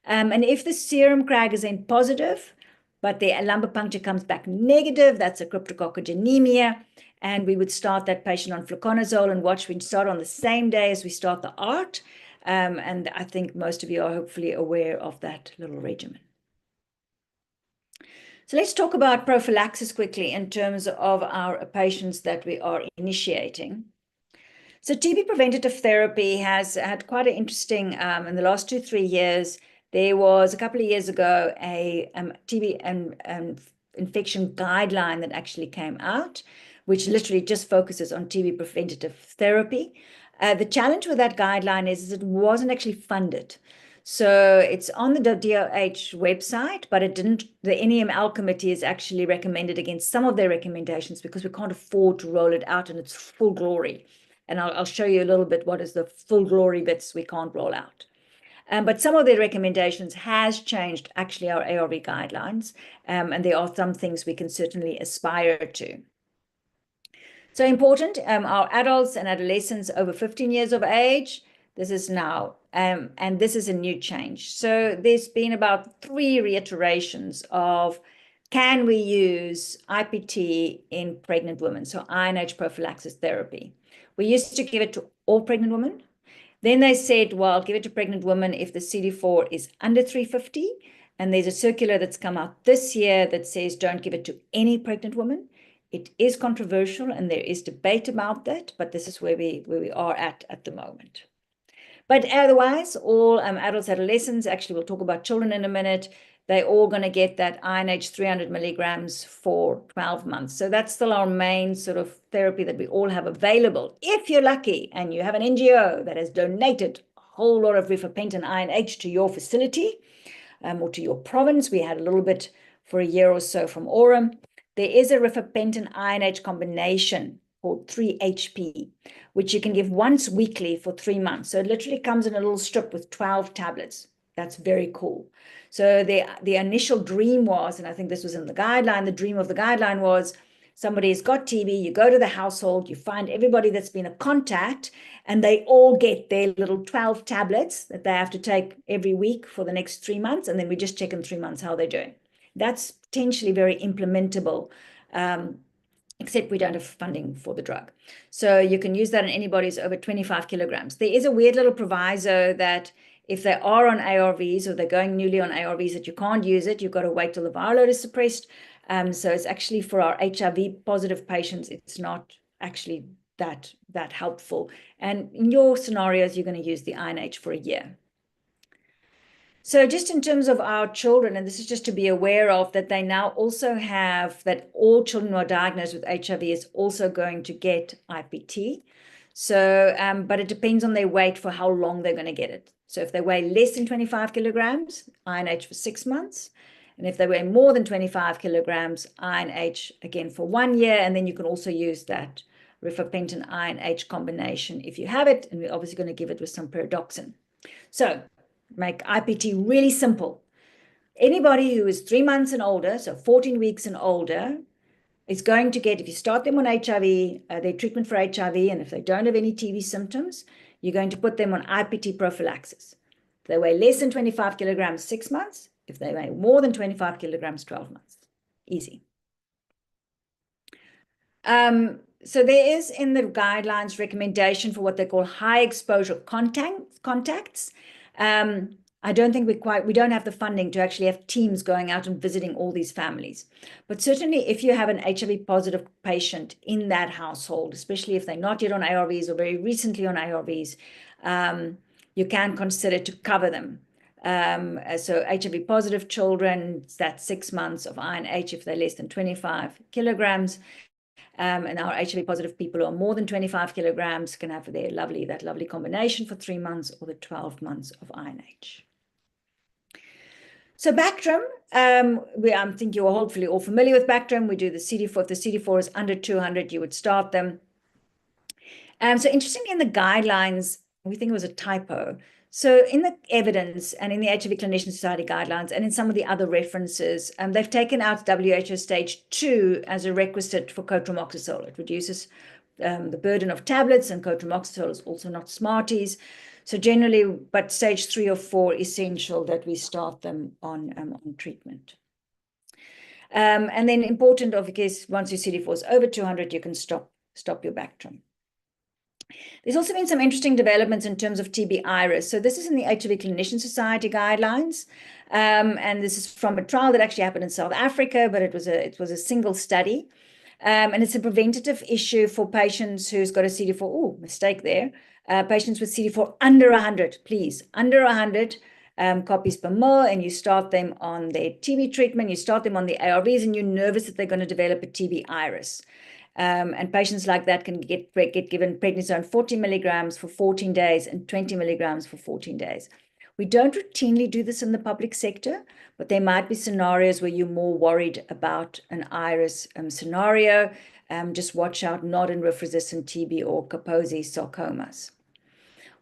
And if the serum CRAG is in positive, but the lumbar puncture comes back negative, that's a cryptococcogenemia. And we would start that patient on fluconazole and watch. We'd start on the same day as we start the ART. And I think most of you are hopefully aware of that little regimen. So let's talk about prophylaxis quickly in terms of our patients that we are initiating. So TB preventative therapy has had quite an interesting, in the last 2-3 years, there was a couple of years ago a TB infection guideline that actually came out, which literally just focuses on TB preventative therapy. The challenge with that guideline is it wasn't actually funded. So it's on the DOH website, but it didn't, the NEML committee is actually recommended against some of their recommendations because we can't afford to roll it out in its full glory. And I'll show you a little bit what is the full glory bits we can't roll out. But some of their recommendations has changed actually our ARV guidelines, and there are some things we can certainly aspire to. So important, our adults and adolescents over 15 years of age, this is now, and this is a new change. So there's been about 3 reiterations of, can we use IPT in pregnant women? So INH prophylaxis therapy. We used to give it to all pregnant women. Then they said, well, give it to pregnant women if the CD4 is under 350. And there's a circular that's come out this year that says don't give it to any pregnant woman. It is controversial and there is debate about that, but this is where we are at the moment. But otherwise, all adults, adolescents, actually we'll talk about children in a minute, they're all going to get that INH 300 milligrams for 12 months. So that's still our main sort of therapy that we all have available. If you're lucky and you have an NGO that has donated a whole lot of rifapentin INH to your facility or to your province, we had a little bit for a year or so from Aurum. There is a rifapentin INH combination called 3HP, which you can give once weekly for 3 months. So it literally comes in a little strip with 12 tablets. That's very cool. So the initial dream was, and I think this was in the guideline, the dream of the guideline was somebody's got TB, you go to the household, you find everybody that's been a contact, and they all get their little 12 tablets that they have to take every week for the next 3 months, and then we just check in 3 months how they're doing. That's potentially very implementable, except we don't have funding for the drug. So you can use that in anybody who's over 25 kilograms. There is a weird little proviso that if they are on ARVs or they're going newly on ARVs that you can't use it, you've got to wait till the viral load is suppressed. So it's actually for our HIV positive patients, it's not actually that helpful. And in your scenarios, you're going to use the INH for a year. So just in terms of our children, and this is just to be aware of, that they now also have that all children who are diagnosed with HIV is also going to get IPT. So, but it depends on their weight for how long they're going to get it. So if they weigh less than 25 kilograms, INH for 6 months. And if they weigh more than 25 kilograms, INH again for 1 year. And then you can also use that rifapentin INH combination if you have it. And we're obviously going to give it with some pyridoxine. So make IPT really simple. Anybody who is 3 months and older, so 14 weeks and older, is going to get, if you start them on HIV, their treatment for HIV, and if they don't have any TB symptoms, you're going to put them on IPT prophylaxis. If they weigh less than 25 kilograms, 6 months. If they weigh more than 25 kilograms, 12 months. Easy. So there is in the guidelines recommendation for what they call high exposure contacts. I don't think we don't have the funding to actually have teams going out and visiting all these families. But certainly if you have an HIV positive patient in that household, especially if they're not yet on ARVs or very recently on ARVs, you can consider to cover them. So HIV positive children, that's 6 months of INH if they're less than 25 kilograms. And our HIV positive people who are more than 25 kilograms can have that lovely combination for 3 months or the 12 months of INH. So Bactrim, I think you are hopefully all familiar with Bactrim. We do the CD4. If the CD4 is under 200, you would start them. So interestingly, in the guidelines, we think it was a typo. So in the evidence and in the HIV Clinician Society guidelines and in some of the other references, they've taken out WHO stage 2 as a requisite for cotrimoxazole. It reduces the burden of tablets, and cotrimoxazole is also not Smarties. So generally, but stage 3 or 4, essential that we start them on treatment. And then important, of course, once your CD4 is over 200, you can stop your Bactrim. There's also been some interesting developments in terms of TB iris. So this is in the HIV Clinician Society guidelines. And this is from a trial that actually happened in South Africa, but it was a single study. And it's a preventative issue for patients who's got a CD4, oh, mistake there. Patients with CD4 under 100, please, under 100 copies per mil, and you start them on their TB treatment, you start them on the ARVs, and you're nervous that they're going to develop a TB iris. And patients like that can get given prednisone 40 milligrams for 14 days and 20 milligrams for 14 days. We don't routinely do this in the public sector, but there might be scenarios where you're more worried about an iris scenario. Just watch out, nodin-resistant TB or Kaposi sarcomas.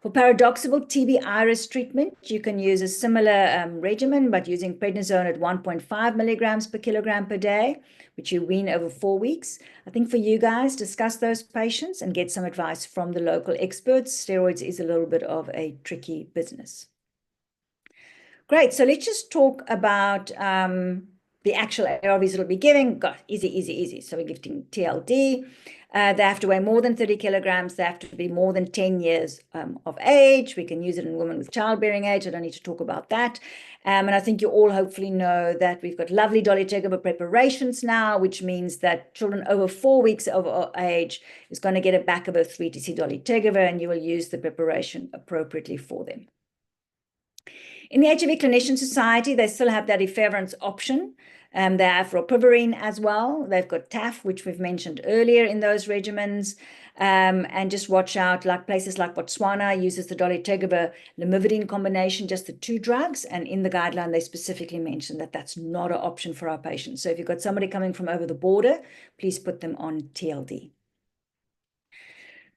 For paradoxical TB iris treatment, you can use a similar regimen, but using prednisone at 1.5 milligrams per kilogram per day, which you wean over 4 weeks. I think for you guys, discuss those patients and get some advice from the local experts. Steroids is a little bit of a tricky business. Great, so let's just talk about the actual ARVs it'll be giving. God, easy. So we're giving TLD. They have to weigh more than 30 kilograms. They have to be more than 10 years of age. We can use it in women with childbearing age. I don't need to talk about that. And I think you all hopefully know that we've got lovely dolutegravir preparations now, which means that children over 4 weeks of age is going to get a Backup 3TC dolutegravir, and you will use the preparation appropriately for them. In the HIV Clinician Society, they still have that adherence option. They have rilpivirine as well. They've got TAF, which we've mentioned earlier in those regimens. And just watch out, like places like Botswana uses the dolutegravir lamivudine combination, just the 2 drugs. And in the guideline, they specifically mention that that's not an option for our patients. So if you've got somebody coming from over the border, please put them on TLD.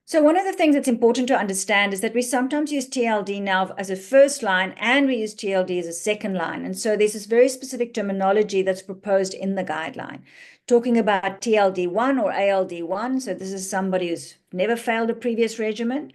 So one of the things that's important to understand is that we sometimes use TLD now as a first line, and we use TLD as a second line. And so there's this very specific terminology that's proposed in the guideline, talking about TLD1 or ALD1. So this is somebody who's never failed a previous regimen,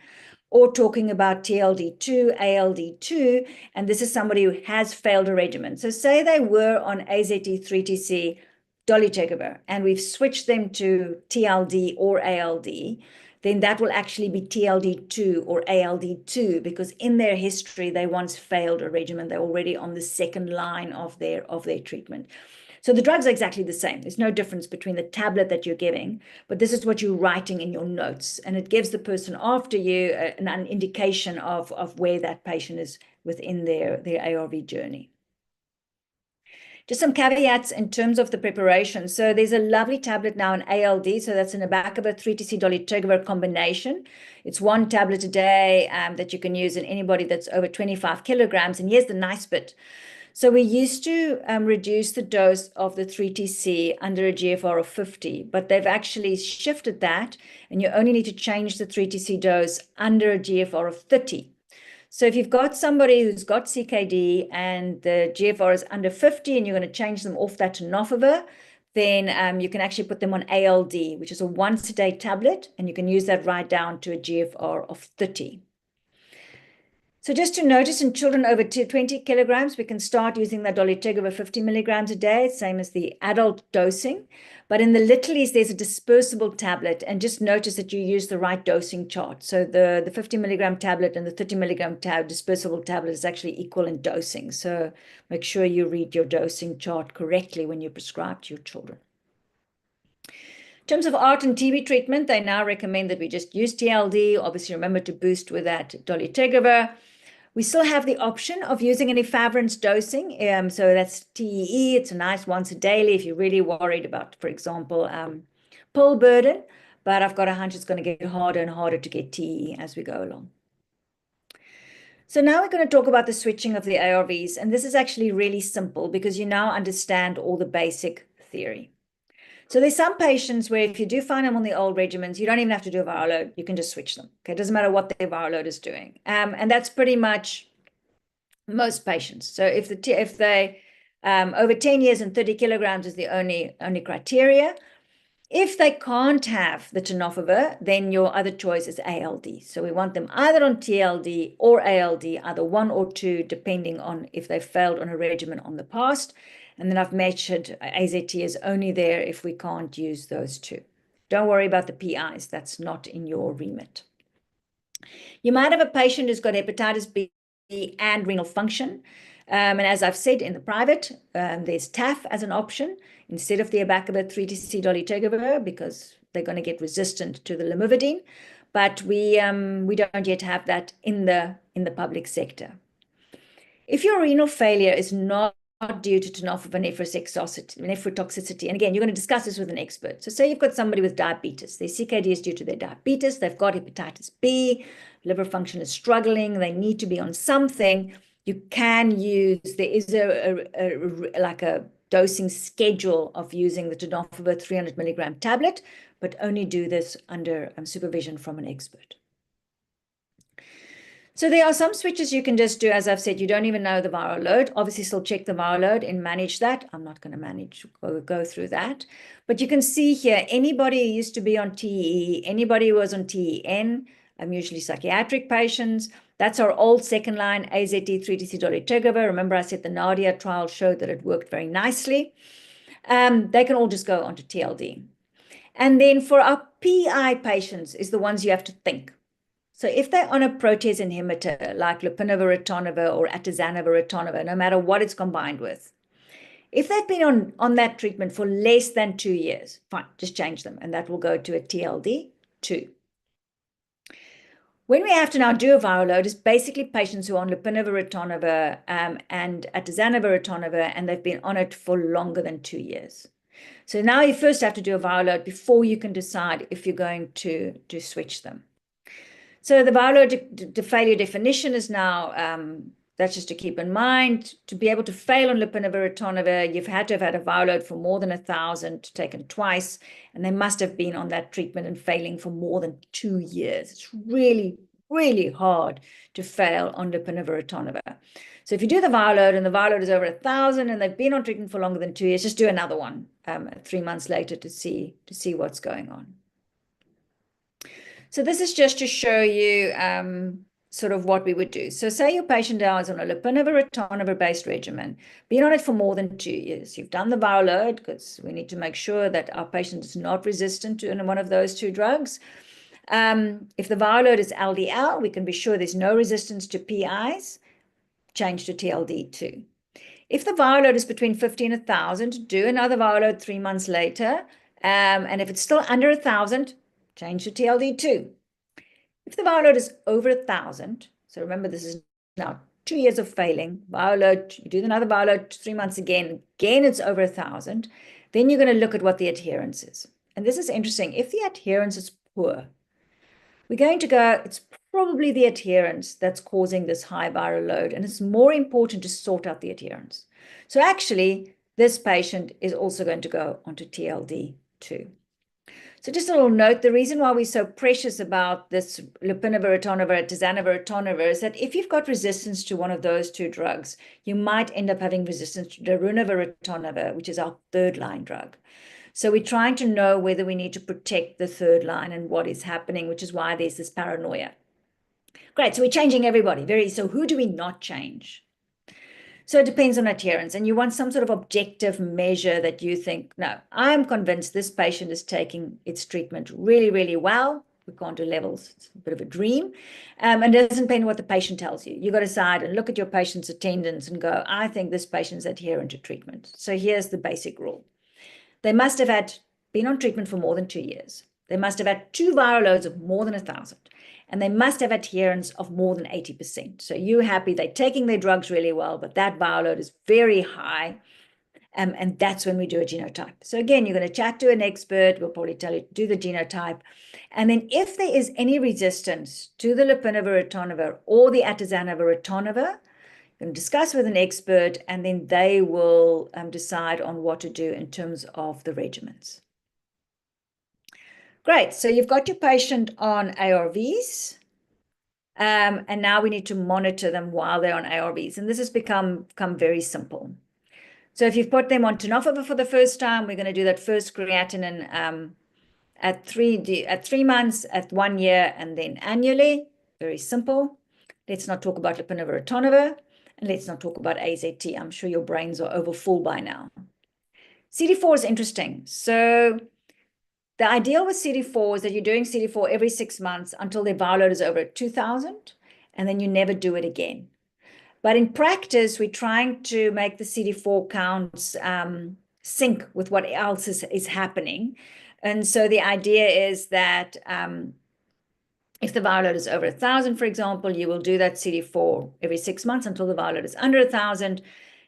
or talking about TLD2, ALD2, and this is somebody who has failed a regimen. So say they were on AZT3TC dolutegravir, and we've switched them to TLD or ALD, then that will actually be TLD2 or ALD2, because in their history, they once failed a regimen. They're already on the second line of their treatment. So the drugs are exactly the same. There's no difference between the tablet that you're giving, but this is what you're writing in your notes. And it gives the person after you an indication of where that patient is within their ARV journey. Just some caveats in terms of the preparation. So there's a lovely tablet now in ALD. So that's an abacavir 3TC dolutegravir combination. It's 1 tablet a day that you can use in anybody that's over 25 kilograms. And here's the nice bit. So we used to reduce the dose of the 3TC under a GFR of 50, but they've actually shifted that, and you only need to change the 3TC dose under a GFR of 30. So if you've got somebody who's got CKD and the GFR is under 50 and you're going to change them off that to tenofovir, then you can actually put them on ALD, which is a once-a-day tablet, and you can use that right down to a GFR of 30. So just to notice, in children over 20 kilograms, we can start using that dolutegravir 50 milligrams a day, same as the adult dosing. But in the littlies, there's a dispersible tablet, and just notice that you use the right dosing chart. So the 50 milligram tablet and the 30 milligram dispersible tablet is actually equal in dosing. So make sure you read your dosing chart correctly when you prescribe to your children. In terms of ART and TB treatment, they now recommend that we just use TLD. Obviously, remember to boost with that dolutegravir. We still have the option of using an efavirenz dosing. So that's TEE. It's a nice once a daily if you're really worried about, for example, pill burden. But I've got a hunch it's going to get harder and harder to get TEE as we go along. So now we're going to talk about the switching of the ARVs. And this is actually really simple because you now understand all the basic theory. So there's some patients where if you do find them on the old regimens, you don't even have to do a viral load. You can just switch them. Okay, it doesn't matter what their viral load is doing. And that's pretty much most patients. So if they over 10 years and 30 kilograms is the only criteria. If they can't have the tenofovir, then your other choice is ALD. So we want them either on TLD or ALD, either 1 or 2, depending on if they failed on a regimen on the past. And then I've mentioned AZT is only there if we can't use those 2. Don't worry about the PIs. That's not in your remit. You might have a patient who's got hepatitis B and renal function. And as I've said in the private, there's TAF as an option instead of the abacavir 3TC dolutegravir because they're going to get resistant to the lamivudine. But we don't yet have that in the public sector. If your renal failure is not due to tenofovir nephrotoxicity, and again, you're going to discuss this with an expert. So say you've got somebody with diabetes. Their CKD is due to their diabetes. They've got hepatitis B. Liver function is struggling. They need to be on something. You can use, there is like a dosing schedule of using the tenofovir 300 milligram tablet, but only do this under supervision from an expert. So there are some switches you can just do. As I've said, you don't even know the viral load. Obviously, still check the viral load and manage that. I'm not going to go through that. But you can see here, anybody who used to be on TE, anybody who was on TEN, usually psychiatric patients, that's our old second line, AZT, 3-TC dolutegravir. Remember, I said the Nadia trial showed that it worked very nicely. They can all just go onto TLD. And then for our PI patients is the ones you have to think. So if they're on a protease inhibitor like lopinavir, ritonavir, or atazanavir, ritonavir, no matter what it's combined with, if they've been on that treatment for less than 2 years, fine, just change them, and that will go to a TLD2. When we have to now do a viral load, is basically patients who are on lopinavir, ritonavir, and atazanavir, ritonavir, and they've been on it for longer than 2 years. So now you first have to do a viral load before you can decide if you're going to switch them. So the viral load failure definition is now, that's just to keep in mind, to be able to fail on lopinavir, ritonavir, you've had to have had a viral load for more than 1,000 taken twice, and they must have been on that treatment and failing for more than 2 years. It's really, really hard to fail on lopinavir, ritonavir. So if you do the viral load and the viral load is over 1,000 and they've been on treatment for longer than 2 years, just do another one 3 months later to see what's going on. So this is just to show you sort of what we would do. So say your patient now is on a lopinavir, ritonavir based regimen, been on it for more than 2 years. You've done the viral load because we need to make sure that our patient is not resistant to one of those 2 drugs. If the viral load is LDL, we can be sure there's no resistance to PIs, change to TLD2. If the viral load is between 50 and 1,000, do another viral load 3 months later. And if it's still under 1,000, change to TLD2. If the viral load is over 1,000, so remember this is now 2 years of failing, viral load, you do another viral load 3 months again it's over 1,000, then you're going to look at what the adherence is. And this is interesting. If the adherence is poor, we're going to go, it's probably the adherence that's causing this high viral load, and it's more important to sort out the adherence. So actually, this patient is also going to go onto TLD2. So just a little note, the reason why we're so precious about this lopinavir, ritonavir, atazanavir, ritonavir is that if you've got resistance to one of those 2 drugs, you might end up having resistance to darunavir, ritonavir, which is our 3rd line drug. So we're trying to know whether we need to protect the 3rd line and what is happening, which is why there's this paranoia. Great, so we're changing everybody. So who do we not change? So it depends on adherence, and you want some sort of objective measure that you think, no, I'm convinced this patient is taking its treatment really, really well. We can't do levels, it's a bit of a dream. And it doesn't depend on what the patient tells you. You've got to decide and look at your patient's attendance and go, I think this patient's adherent to treatment. So here's the basic rule. They must have been on treatment for more than 2 years. They must have had 2 viral loads of more than 1,000. And they must have adherence of more than 80%. So you're happy they're taking their drugs really well, but that viral load is very high. And that's when we do a genotype. So again, you're going to chat to an expert. We'll probably tell you to do the genotype. And then if there is any resistance to the lopinavir, ritonavir, or the atazanavir, ritonavir, you're going to discuss with an expert, and then they will decide on what to do in terms of the regimens. Great, so you've got your patient on ARVs, and now we need to monitor them while they're on ARVs, and this has become very simple. So if you've put them on tenofovir for the first time, we're going to do that first creatinine at 3 months, at 1 year, and then annually. Very simple. Let's not talk about lopinavir, ritonavir, and let's not talk about AZT. I'm sure your brains are overfull by now. CD4 is interesting. So the ideal with CD4 is that you're doing CD4 every 6 months until their viral load is over 2,000, and then you never do it again. But in practice, we're trying to make the CD4 counts sync with what else is happening. And so the idea is that if the viral load is over 1,000, for example, you will do that CD4 every 6 months until the viral load is under 1,000.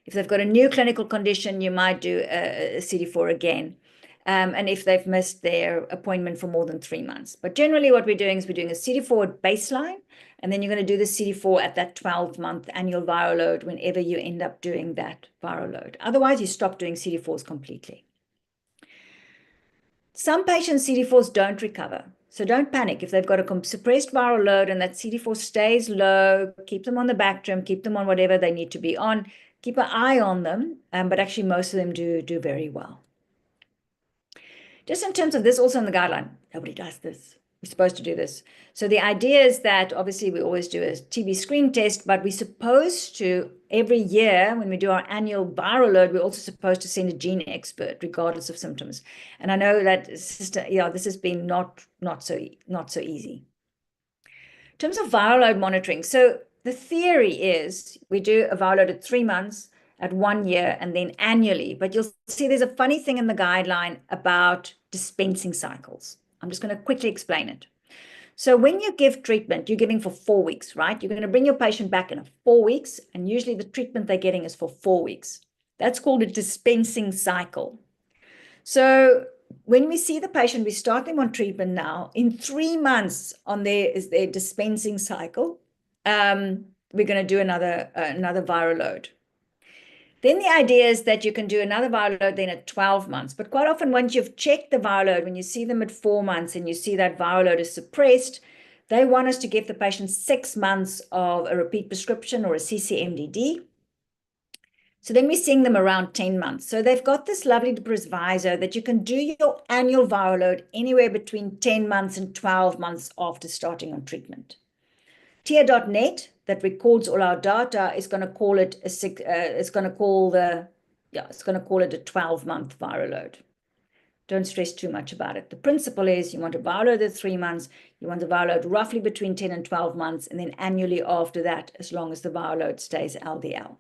If they've got a new clinical condition, you might do a CD4 again. And if they've missed their appointment for more than 3 months. But generally what we're doing is we're doing a CD4 at baseline, and then you're going to do the CD4 at that 12-month annual viral load whenever you end up doing that viral load. Otherwise, you stop doing CD4s completely. Some patients' CD4s don't recover. So don't panic. If they've got a suppressed viral load and that CD4 stays low, keep them on the Bactrim, keep them on whatever they need to be on, keep an eye on them, but actually most of them do very well. Just in terms of this, also in the guideline, nobody does this. We're supposed to do this. So the idea is that obviously we always do a TB screen test, but we're supposed to, every year when we do our annual viral load, we're also supposed to send a gene expert regardless of symptoms. And I know that this has been not so easy. In terms of viral load monitoring, so the theory is we do a viral load at 3 months, at 1 year, and then annually. But you'll see there's a funny thing in the guideline about dispensing cycles. I'm just going to quickly explain it. So when you give treatment, you're giving for 4 weeks, right? You're going to bring your patient back in 4 weeks, and usually the treatment they're getting is for 4 weeks. That's called a dispensing cycle. So when we see the patient, we start them on treatment now. In 3 months on their dispensing cycle, we're going to do another viral load. Then the idea is that you can do another viral load then at 12 months. But quite often, once you've checked the viral load, when you see them at 4 months and you see that viral load is suppressed, they want us to give the patient 6 months of a repeat prescription or a CCMDD. So then we're seeing them around 10 months. So they've got this lovely proviso that you can do your annual viral load anywhere between 10 months and 12 months after starting on treatment. Tier.net that records all our data is going to call it a 12-month viral load. Don't stress too much about it. The principle is you want a viral load at 3 months, you want the viral load roughly between 10 and 12 months, and then annually after that, as long as the viral load stays LDL.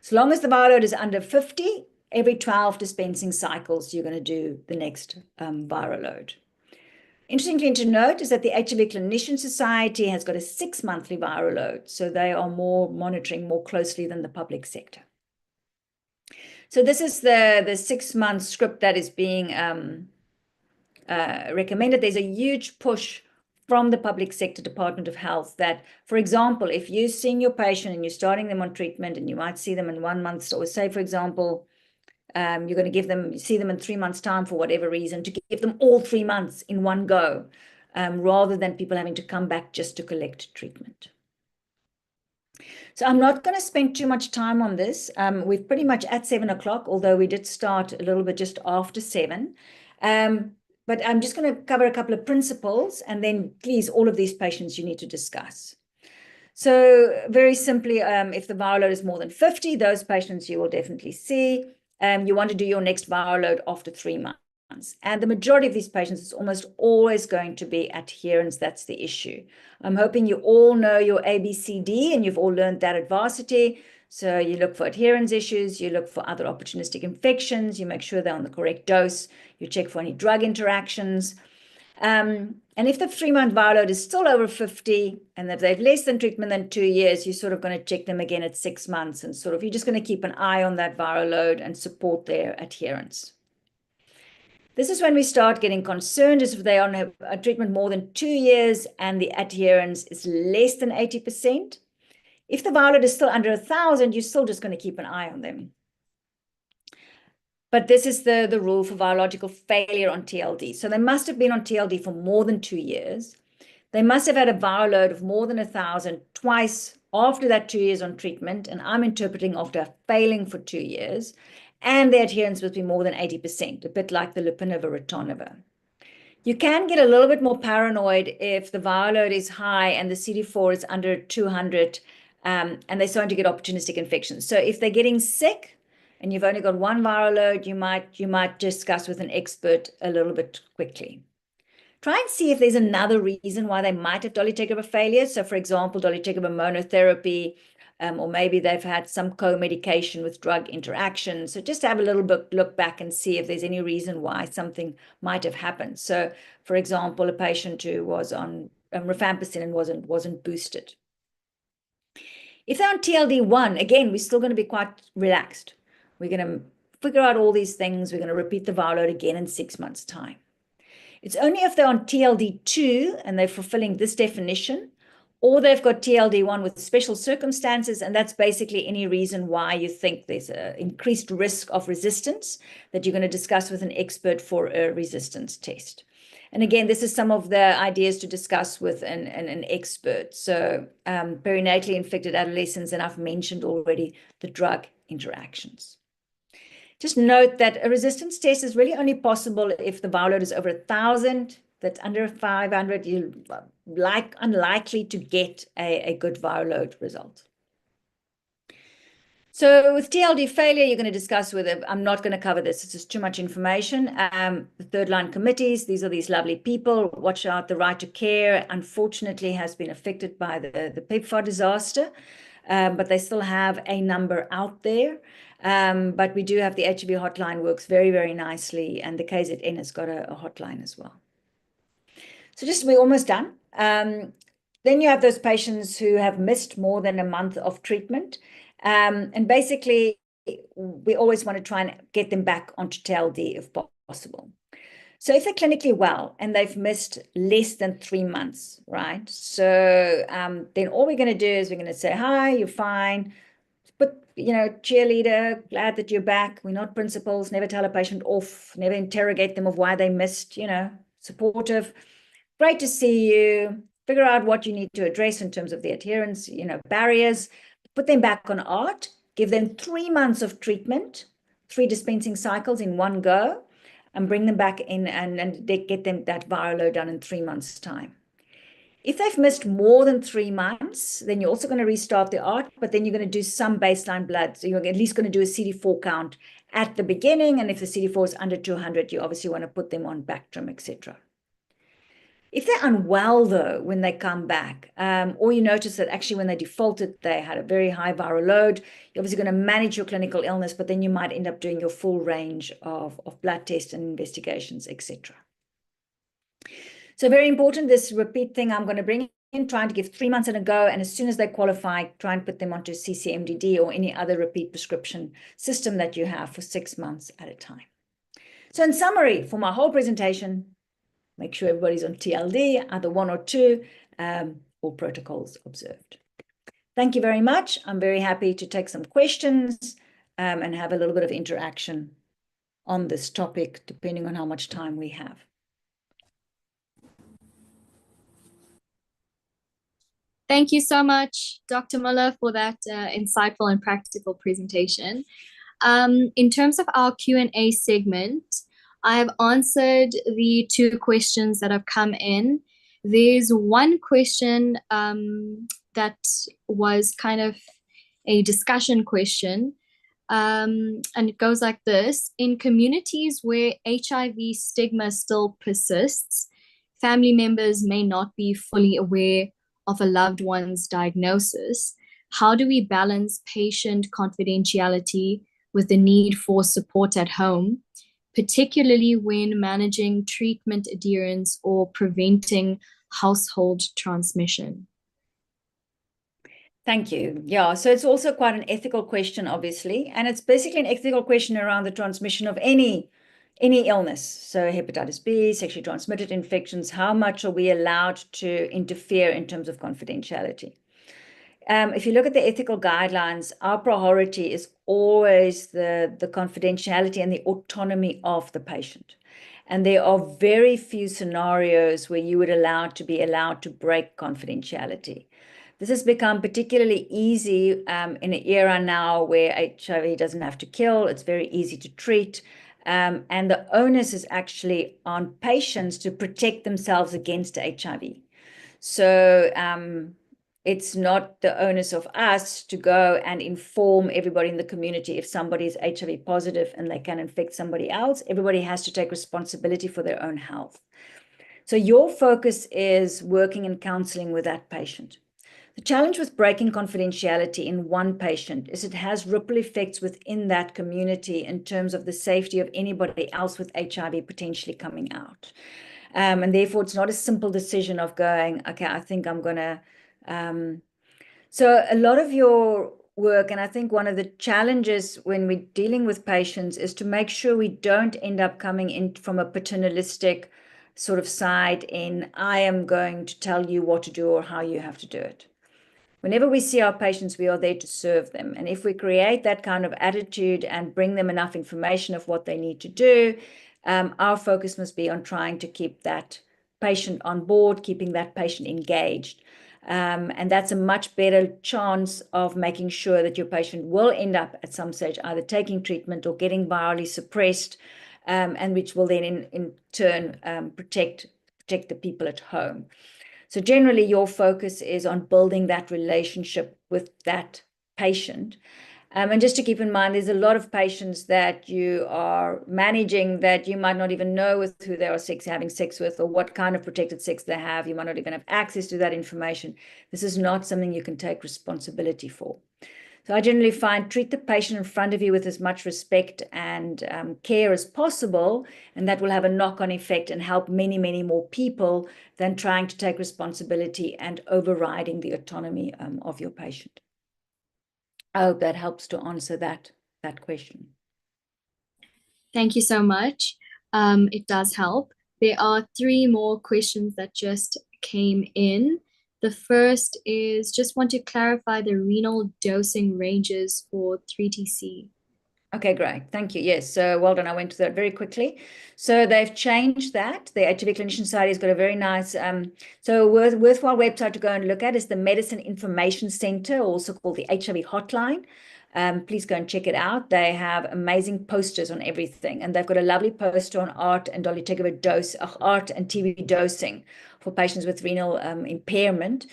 As long as the viral load is under 50, every 12 dispensing cycles, you're going to do the next viral load. Interesting thing to note is that the HIV Clinician Society has got a 6-monthly viral load, so they are monitoring more closely than the public sector. So this is the 6-month script that is being recommended. There's a huge push from the public sector Department of Health that, for example, if you're seeing your patient and you're starting them on treatment and you might see them in 1 month, or say, for example, you're going to see them in 3 months' time for whatever reason, to give them all 3 months in one go, rather than people having to come back just to collect treatment. So I'm not going to spend too much time on this. We're pretty much at 7 o'clock, although we did start a little bit just after 7. But I'm just going to cover a couple of principles, and then please, all of these patients you need to discuss. So very simply, if the viral load is more than 50, those patients you will definitely see. You want to do your next viral load after 3 months. And the majority of these patients is almost always going to be adherence. That's the issue. I'm hoping you all know your ABCD and you've all learned that at varsity. So you look for adherence issues, you look for other opportunistic infections, you make sure they're on the correct dose, you check for any drug interactions. And if the 3-month viral load is still over 50, and if they've less than treatment than 2 years, you're sort of going to check them again at 6 months, and sort of you're just going to keep an eye on that viral load and support their adherence. This is when we start getting concerned, is if they are on a treatment more than 2 years and the adherence is less than 80%. If the viral load is still under 1,000, you're still just going to keep an eye on them. But this is the rule for virological failure on TLD. So they must have been on TLD for more than 2 years. They must have had a viral load of more than 1,000 twice after that 2 years on treatment. And I'm interpreting after failing for 2 years. And the adherence must be more than 80%, a bit like the lopinavir-ritonavir. You can get a little bit more paranoid if the viral load is high and the CD4 is under 200, and they're starting to get opportunistic infections. So if they're getting sick, and you've only got 1 viral load, you might discuss with an expert a little bit quickly. Try and see if there's another reason why they might have dolutegravir failure. So, for example, dolutegravir monotherapy, or maybe they've had some co-medication with drug interaction. So just have a little bit look back and see if there's any reason why something might have happened. So, for example, a patient who was on rifampicin and wasn't boosted. If they're on TLD1, again, we're still going to be quite relaxed. We're going to figure out all these things. We're going to repeat the viral load again in 6 months' time. It's only if they're on TLD2 and they're fulfilling this definition, or they've got TLD1 with special circumstances, and that's basically any reason why you think there's an increased risk of resistance that you're going to discuss with an expert for a resistance test. And again, this is some of the ideas to discuss with an expert. So perinatally infected adolescents, and I've mentioned already the drug interactions. Just note that a resistance test is really only possible if the viral load is over 1,000. That's under 500, you're unlikely to get a good viral load result. So with TLD failure, you're going to discuss with it. I'm not going to cover this. It's just too much information. The third line committees, these are these lovely people. Watch out, the right to care, unfortunately, has been affected by the PEPFAR disaster, but they still have a number out there. But we do have the HIV hotline, works very, very nicely, and the KZN has got a hotline as well. So we're almost done. Then you have those patients who have missed more than a month of treatment. And basically, we always want to try and get them back onto TLD if possible. So if they're clinically well and they've missed less than 3 months, right? So then all we're going to do is we're going to say, hi, you're fine. But, cheerleader, glad that you're back. We're not principals, never tell a patient off, never interrogate them of why they missed, supportive. Great to see you. Figure out what you need to address in terms of the adherence, barriers. Put them back on ART. Give them 3 months of treatment, 3 dispensing cycles in one go, and bring them back in and get them that viral load done in 3 months' time. If they've missed more than 3 months, then you're also going to restart the ART, but then you're going to do some baseline blood. So you're at least going to do a CD4 count at the beginning. And if the CD4 is under 200, you obviously want to put them on Bactrim, etc. If they're unwell, though, when they come back, or you notice that actually when they defaulted, they had a very high viral load, you're obviously going to manage your clinical illness, but then you might end up doing your full range of blood tests and investigations, etc. So very important, this repeat thing I'm going to bring in, trying to give 3 months in a go, and as soon as they qualify, try and put them onto CCMDD or any other repeat prescription system that you have for 6 months at a time. So in summary, for my whole presentation, make sure everybody's on TLD, either 1 or 2, or protocols observed. Thank you very much. I'm very happy to take some questions and have a little bit of interaction on this topic, depending on how much time we have. Thank you so much, Dr. Muller, for that insightful and practical presentation. In terms of our Q&A segment, I have answered the 2 questions that have come in. There's one question that was kind of a discussion question, and it goes like this. In communities where HIV stigma still persists, family members may not be fully aware of a loved one's diagnosis. How do we balance patient confidentiality with the need for support at home, particularly when managing treatment adherence or preventing household transmission? Thank you. Yeah, so it's also quite an ethical question, obviously, and it's basically an ethical question around the transmission of any illness. So hepatitis B, sexually transmitted infections, how much are we allowed to interfere in terms of confidentiality? If you look at the ethical guidelines, our priority is always the confidentiality and the autonomy of the patient. And there are very few scenarios where you would be allowed to break confidentiality. This has become particularly easy in an era now where HIV doesn't have to kill. It's very easy to treat. And the onus is actually on patients to protect themselves against HIV. So it's not the onus of us to go and inform everybody in the community if somebody is HIV positive and they can infect somebody else. Everybody has to take responsibility for their own health. So your focus is working and counseling with that patient. The challenge with breaking confidentiality in one patient is it has ripple effects within that community in terms of the safety of anybody else with HIV potentially coming out. And therefore, it's not a simple decision of going, okay, I think I'm going to... So a lot of your work, and I think one of the challenges when we're dealing with patients is to make sure we don't end up coming in from a paternalistic sort of side in, I am going to tell you what to do or how you have to do it. Whenever we see our patients, we are there to serve them. And if we create that kind of attitude and bring them enough information of what they need to do, our focus must be on trying to keep that patient on board, keeping that patient engaged. And that's a much better chance of making sure that your patient will end up at some stage either taking treatment or getting virally suppressed, and which will then in turn protect the people at home. So generally, your focus is on building that relationship with that patient. And just to keep in mind, there's a lot of patients that you are managing that you might not even know with who they are having sex with or what kind of protected sex they have. You might not even have access to that information. This is not something you can take responsibility for. So I generally find treat the patient in front of you with as much respect and care as possible, and that will have a knock-on effect and help many, many more people than trying to take responsibility and overriding the autonomy of your patient. I hope that helps to answer that question. Thank you so much. It does help. There are 3 more questions that just came in. The first is just want to clarify the renal dosing ranges for 3TC. Okay, great. Thank you. Yes, so well done. I went through that very quickly. So they've changed that. The HIV Clinician Society has got a very nice, so worthwhile website to go and look at is the Medicine Information Center, also called the HIV Hotline. Please go and check it out. They have amazing posters on everything, and they've got a lovely poster on ART and dolutegravir ART and TB dosing for patients with renal impairment.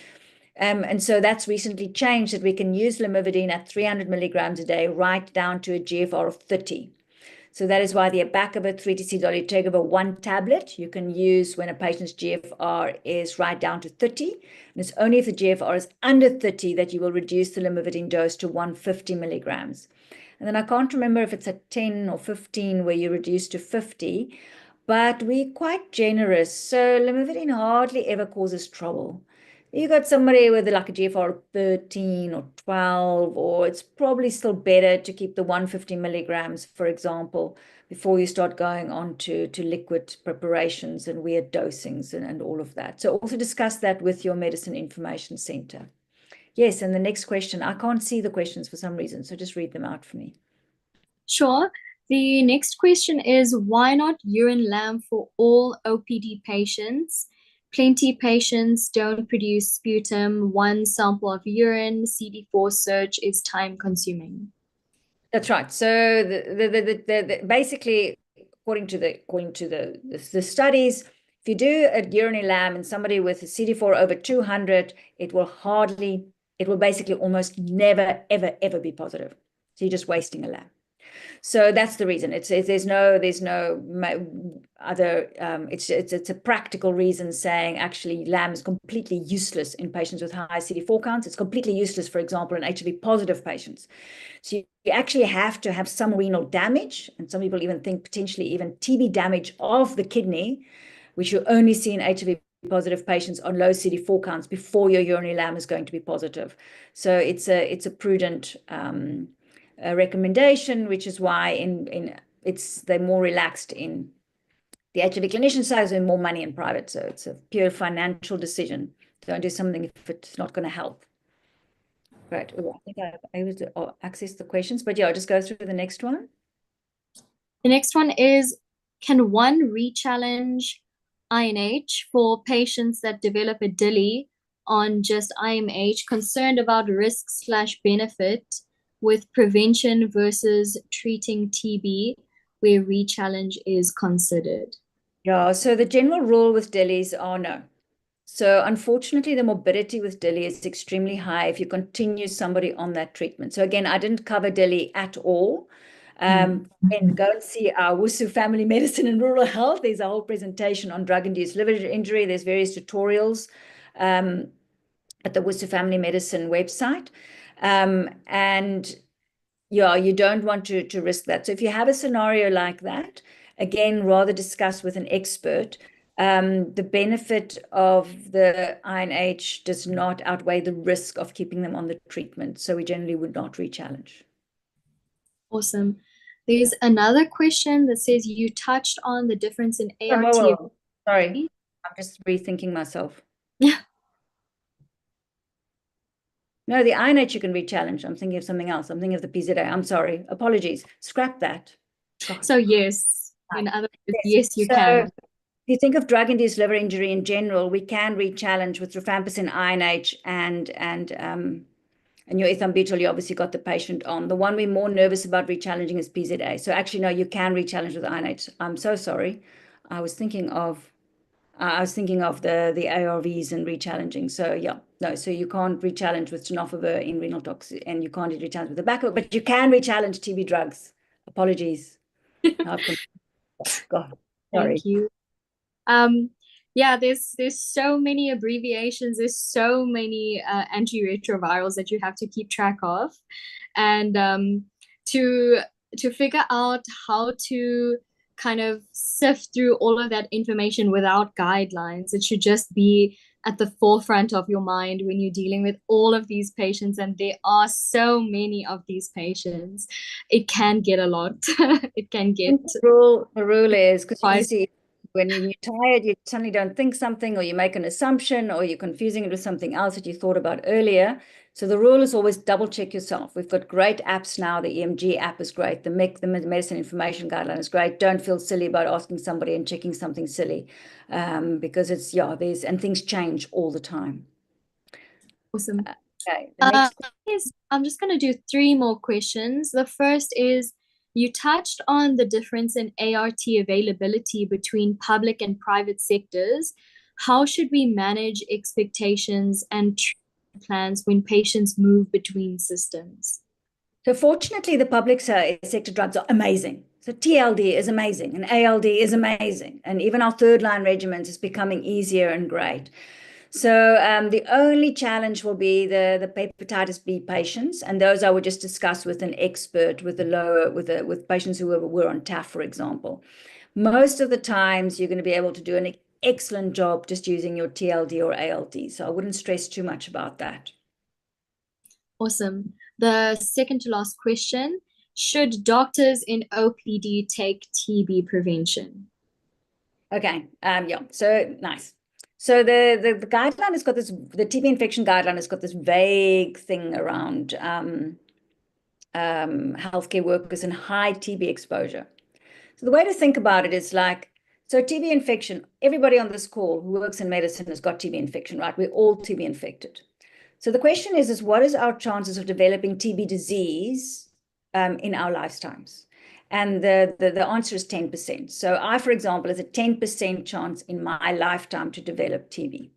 And so that's recently changed that we can use lamivudine at 300 milligrams a day right down to a GFR of 30. So that is why the abacavir 3TC dolutegravir 1 tablet you can use when a patient's GFR is right down to 30. And it's only if the GFR is under 30 that you will reduce the lamivudine dose to 150 milligrams. And then I can't remember if it's at 10 or 15 where you reduce to 50, but we're quite generous. So lamivudine hardly ever causes trouble. You got somebody with like a GFR of 13 or 12, or it's probably still better to keep the 150 milligrams, for example, before you start going on to liquid preparations and weird dosings and all of that. So also discuss that with your Medicine Information Center. Yes, and the next question, I can't see the questions for some reason, so just read them out for me. Sure. The next question is, why not urine lamb for all OPD patients? Plenty patients don't produce sputum. 1 sample of urine, CD4 search is time consuming. That's right. So basically, according to the studies, if you do a urinary lamb in somebody with a CD4 over 200, it will basically almost never, ever be positive. So you're just wasting a lamb. So that's the reason. There's no other. It's a practical reason saying actually lamb is completely useless in patients with high CD4 counts. It's completely useless, for example, in HIV positive patients. So you actually have to have some renal damage, and some people even think potentially even TB damage of the kidney, which you only see in HIV positive patients on low CD4 counts before your urinary lamb is going to be positive. So it's a prudent recommendation, which is why they're more relaxed in the HIV Clinician side, and more money in private. So it's a pure financial decision. Don't do something if it's not going to help. Right. I think I'm able to access the questions, but yeah, I'll just go through the next one. The next one is, can one re-challenge INH for patients that develop a DILI on just IMH, concerned about risk/benefit with prevention versus treating TB, where re-challenge is considered? Yeah, so the general rule with DILIs are no. So unfortunately, the morbidity with DILI is extremely high if you continue somebody on that treatment. So again, I didn't cover DILI at all. And go and see our WUSU Family Medicine and Rural Health. There's a whole presentation on drug-induced liver injury. There's various tutorials at the WUSU Family Medicine website. And yeah, you don't want to risk that. So if you have a scenario like that, again, rather discuss with an expert. The benefit of the INH does not outweigh the risk of keeping them on the treatment. So we generally would not re-challenge. Awesome. There's another question that says, you touched on the difference in ART. Sorry, I'm just rethinking myself. Yeah. No, the INH you can re-challenge. I'm thinking of something else. I'm thinking of the PZA. I'm sorry. Apologies. Scrap that. God. So yes, in other words, yes, you So, can. if you think of drug-induced liver injury in general, we can re-challenge with rifampicin, INH, and your ethambutol. You obviously got the patient on. The one we're more nervous about re-challenging is PZA. So actually, no, you can re-challenge with INH. I'm so sorry. I was thinking of the ARVs and re-challenging. So yeah, no, so you can't re-challenge with tenofovir in renal toxic, and you can't re-challenge with tobacco, but you can re-challenge TB drugs. Apologies. God, sorry. Thank you. Yeah, there's so many abbreviations, there's so many antiretrovirals that you have to keep track of, and to figure out how to kind of sift through all of that information without guidelines. It should just be at the forefront of your mind when you're dealing with all of these patients, and there are so many of these patients. It can get a lot. It can get the rule is, because you quite see, when you're tired, you suddenly don't think something, or you make an assumption, or you're confusing it with something else that you thought about earlier. So the rule is always double check yourself. We've got great apps now. The EMG app is great. The MIC, the Medicine Information Guideline, is great. Don't feel silly about asking somebody and checking something silly, because it's, yeah, and things change all the time. awesome. Okay, the next I'm just going to do 3 more questions. The first is, you touched on the difference in ART availability between public and private sectors. How should we manage expectations and plans when patients move between systems? So fortunately, the public sector drugs are amazing. So TLD is amazing, and ALD is amazing, and even our third-line regimens is becoming easier and great. So the only challenge will be the hepatitis B patients, and those I would just discuss with an expert with with patients who were on TAF, for example. Most of the times, you're going to be able to do an excellent job just using your TLD or ALD. So I wouldn't stress too much about that. Awesome. The second to last question, should doctors in OPD take TB prevention? Okay. Yeah. So nice. So the guideline has got this, the TB infection guideline has got this vague thing around healthcare workers and high TB exposure. So the way to think about it is like, so TB infection, everybody on this call who works in medicine has got TB infection, right? We're all TB infected. So the question is what is our chances of developing TB disease in our lifetimes? And the answer is 10%. So I, for example, has a 10% chance in my lifetime to develop TB.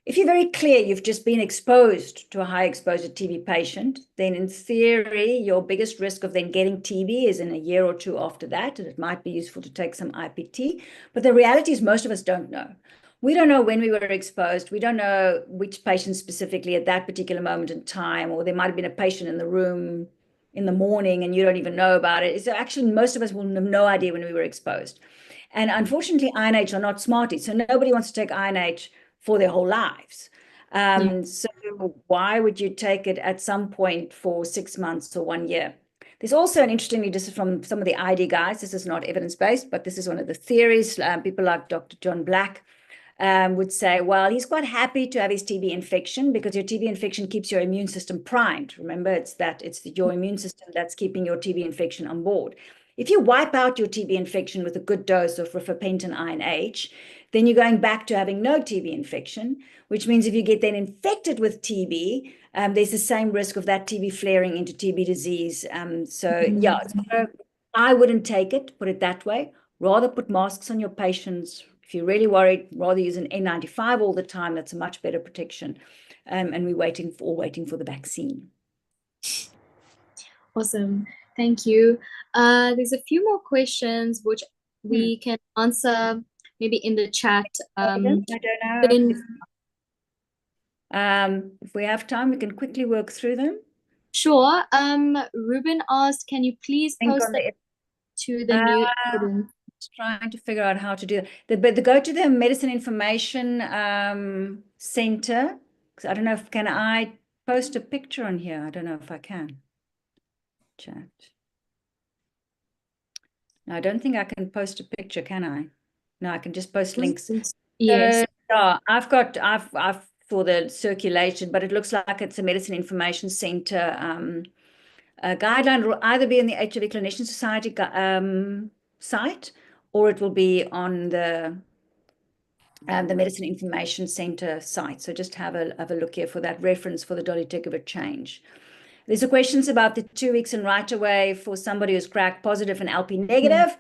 If you're very clear you've just been exposed to a high exposure TB patient, then in theory, your biggest risk of then getting TB is in a year or 2 after that, and it might be useful to take some IPT. But the reality is most of us don't know. We don't know when we were exposed. We don't know which patient specifically at that particular moment in time, or there might have been a patient in the room in the morning and you don't even know about it. So actually, most of us will have no idea when we were exposed. And unfortunately, INH are not smarties. So nobody wants to take INH for their whole lives. So why would you take it at some point for 6 months or 1 year? There's also an interestingly, this is from some of the ID guys, this is not evidence-based, but this is one of the theories. People like Dr. John Black would say, well, he's quite happy to have his TB infection because your TB infection keeps your immune system primed. Remember, it's your immune system that's keeping your TB infection on board. If you wipe out your TB infection with a good dose of rifampicin INH, then you're going back to having no TB infection, which means if you get then infected with TB, there's the same risk of that TB flaring into TB disease. Yeah, so I wouldn't take it, put it that way. Rather put masks on your patients. If you're really worried, rather use an N95 all the time. That's a much better protection. And we're waiting for the vaccine. Awesome. Thank you. There's a few more questions which we can answer maybe in the chat. I don't know. If we have time, we can quickly work through them. Sure. Ruben asked, can you please post it to the new students? Trying to figure out how to do that. Go to the Medicine Information Center. Because I don't know if can I post a picture on here. I don't know if I can. Chat. No, I don't think I can post a picture, can I? No, I can just post links. Yes. Yeah, I've for the circulation, but it looks like it's a Medicine Information Center guideline. It will either be in the HIV Clinician Society site, or it will be on the Medicine Information Center site. So just have a look here for that reference for the dolutegravir change. There's a questions about the 2 weeks and right away for somebody who's crack positive and LP negative.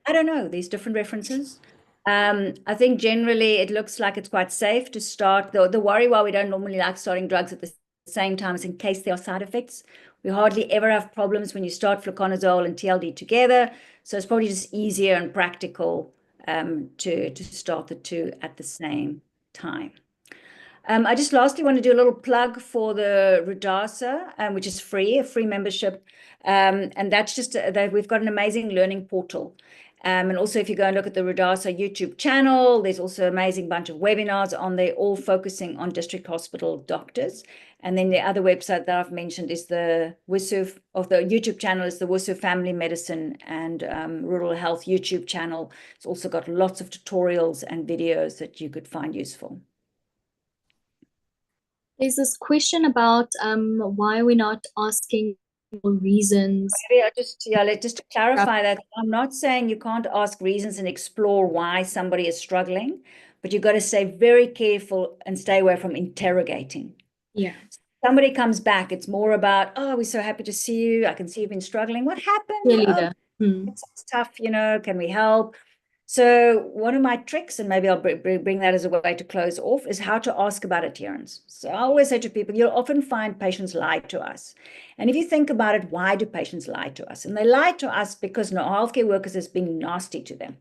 I don't know. There's different references. I think generally it looks like it's quite safe to start. The worry why we don't normally like starting drugs at the same time is in case there are side effects. We hardly ever have problems when you start fluconazole and TLD together. So it's probably just easier and practical to start the two at the same time. I just lastly want to do a little plug for the Rudasa, which is free, a free membership. And that's just that we've got an amazing learning portal. And also, if you go and look at the Rudasa YouTube channel, there's also an amazing bunch of webinars on there, all focusing on district hospital doctors. And then the other website that I've mentioned is the WSUF, of the YouTube channel is the WSUF Family Medicine and Rural Health YouTube channel. It's also got lots of tutorials and videos that you could find useful. There's this question about why we're not asking reasons. Maybe just to clarify that, I'm not saying you can't ask reasons and explore why somebody is struggling, but you've got to stay very careful and stay away from interrogating. Yeah. Somebody comes back, it's more about, oh, we're so happy to see you. I can see you've been struggling. What happened? Really, it's tough, can we help? So one of my tricks, and maybe I'll bring that as a way to close off, is how to ask about adherence. So I always say to people, you'll often find patients lie to us. And if you think about it, why do patients lie to us? And they lie to us because no healthcare workers has been nasty to them.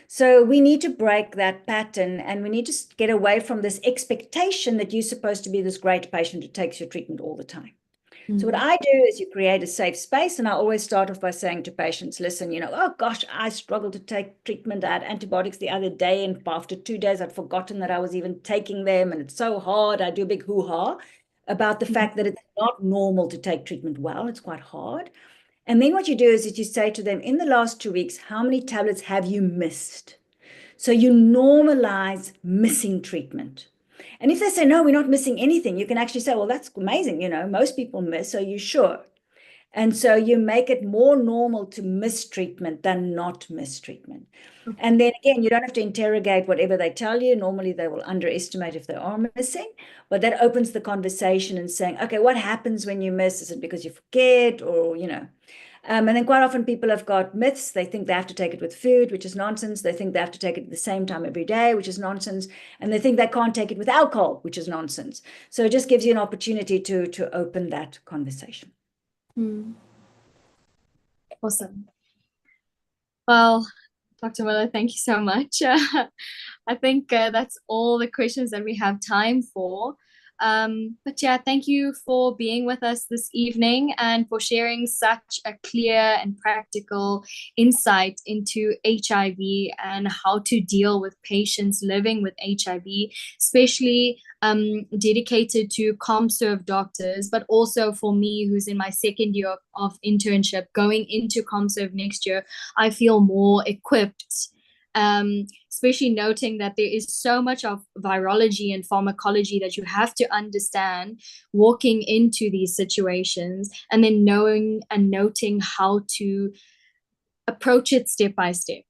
So we need to break that pattern, and we need to get away from this expectation that you're supposed to be this great patient who takes your treatment all the time. So what I do is you create a safe space, and I always start off by saying to patients, listen, oh gosh, I struggled to take treatment. I had antibiotics the other day, and after 2 days, I'd forgotten that I was even taking them, and it's so hard. I do a big hoo-ha about the fact that it's not normal to take treatment well. It's quite hard. And then what you do is you say to them, in the last 2 weeks, how many tablets have you missed? So you normalize missing treatment. And if they say, no, we're not missing anything, you can actually say, well, that's amazing. Most people miss. Are you sure? And so you make it more normal to miss treatment than not miss treatment. And then again, you don't have to interrogate whatever they tell you. Normally they will underestimate if they are missing, but that opens the conversation and saying, okay, what happens when you miss? Is it because you forget or, and then quite often people have got myths. They think they have to take it with food, which is nonsense. They think they have to take it at the same time every day, which is nonsense. And they think they can't take it with alcohol, which is nonsense. So it just gives you an opportunity to open that conversation. Awesome. Well, Dr. Miller, thank you so much. I think that's all the questions that we have time for. But yeah, thank you for being with us this evening and for sharing such a clear and practical insight into HIV and how to deal with patients living with HIV, especially dedicated to ComServe doctors, but also for me, who's in my second year of internship, going into ComServe next year. I feel more equipped, especially noting that there is so much of virology and pharmacology that you have to understand walking into these situations, and then knowing and noting how to approach it step by step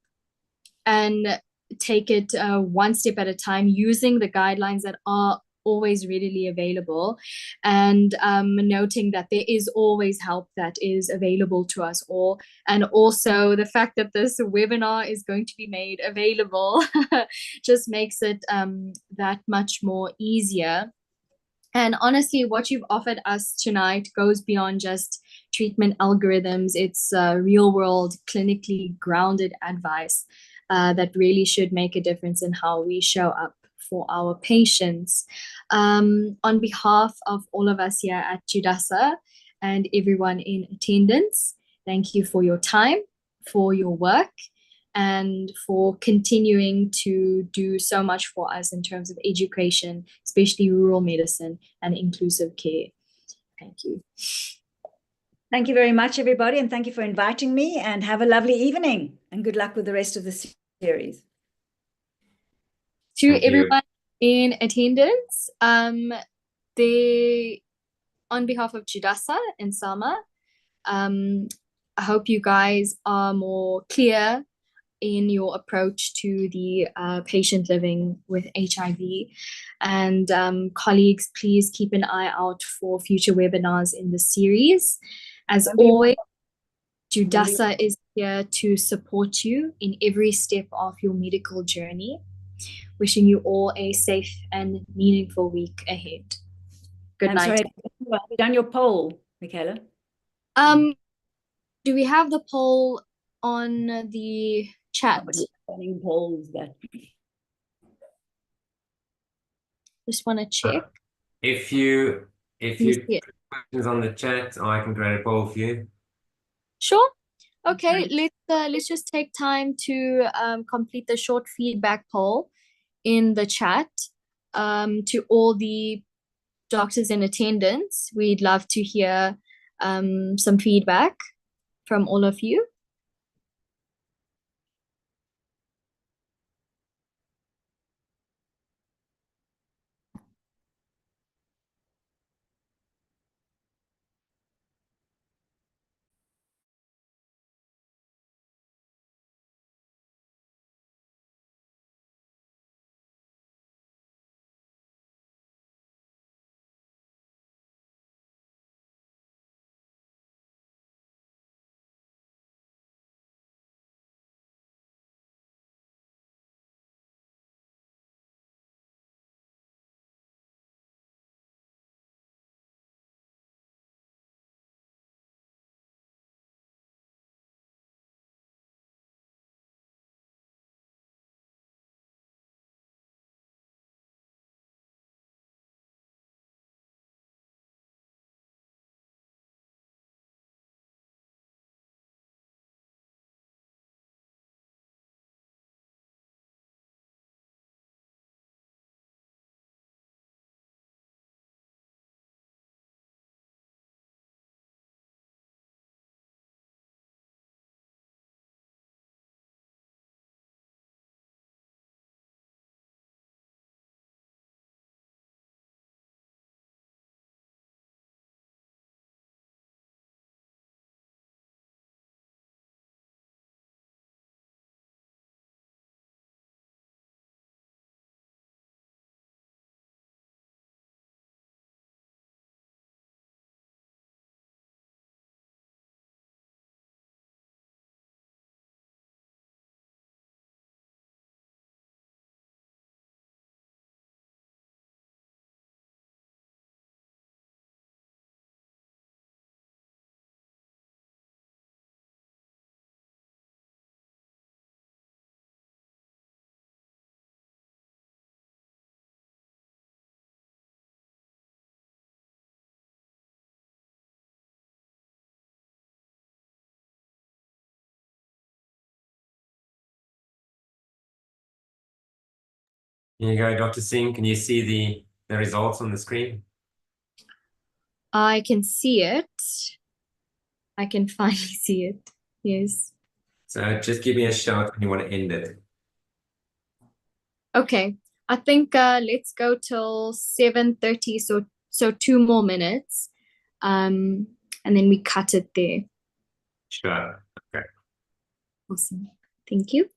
and take it one step at a time, using the guidelines that are always readily available, and noting that there is always help that is available to us all. And also the fact that this webinar is going to be made available just makes it that much more easier. And honestly, what you've offered us tonight goes beyond just treatment algorithms. It's real world, clinically grounded advice that really should make a difference in how we show up for our patients. On behalf of all of us here at Judasa and everyone in attendance, thank you for your time, for your work, and for continuing to do so much for us in terms of education, especially rural medicine and inclusive care. Thank you. Thank you very much, everybody, and thank you for inviting me, and have a lovely evening, and good luck with the rest of the series. To Thank you. everyone in attendance, they, on behalf of Judasa and Sama, I hope you guys are more clear in your approach to the patient living with HIV. And colleagues, please keep an eye out for future webinars in the series. As always, Judasa is here to support you in every step of your medical journey. Wishing you all a safe and meaningful week ahead. Good night. Sorry, have you done your poll, Michaela? Do we have the poll on the chat? Running polls that. Just want to check. If you see it? put questions on the chat, I can create a poll for you. Sure. Okay, let's just take time to complete the short feedback poll in the chat. To all the doctors in attendance, we'd love to hear some feedback from all of you. Here you go, Dr. Singh. Can you see the results on the screen? I can see it. I can finally see it. Yes. So just give me a shout when you want to end it. Okay. I think let's go till 7:30, so 2 more minutes. And then we cut it there. Sure. Okay. Awesome. Thank you.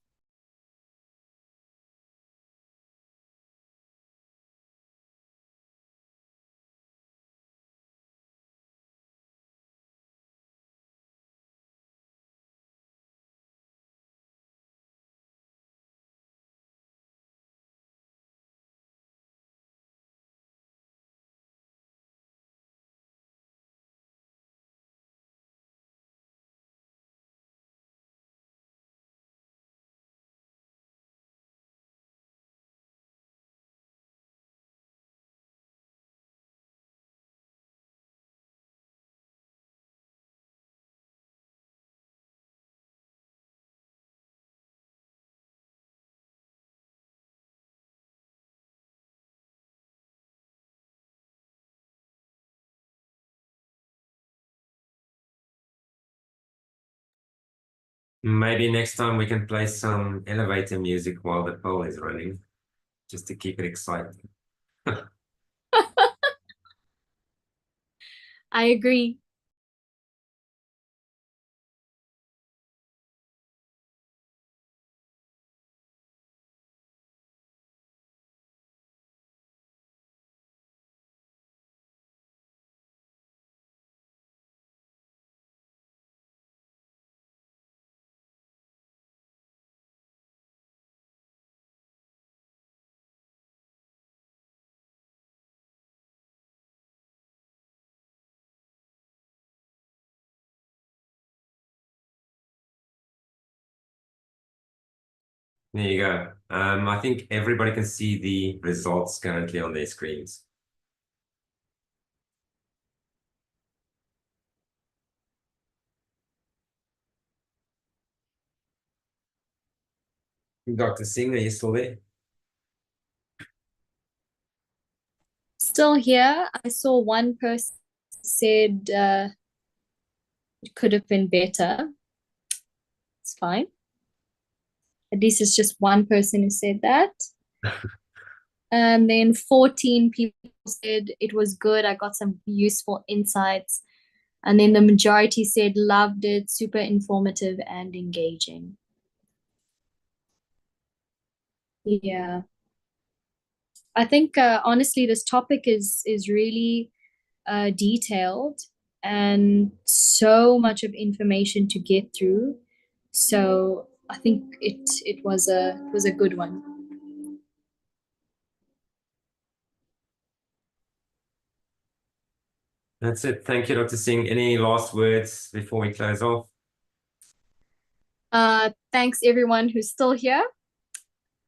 Maybe next time we can play some elevator music while the poll is running. just to keep it exciting. I agree. There you go. I think everybody can see the results currently on their screens. Dr. Singh, are you still there? Still here. I saw one person said it could have been better. It's fine. At least it's just one person who said that. And then 14 people said it was good. I got some useful insights. And then the majority said loved it, super informative and engaging. Yeah. I think honestly, this topic is really detailed and so much of information to get through. So I think it was a good one. That's it. Thank you, Dr. Singh. Any last words before we close off? Thanks everyone who's still here.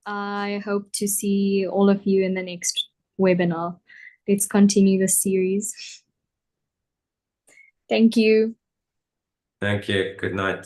I hope to see all of you in the next webinar. Let's continue the series. Thank you. Thank you. Good night.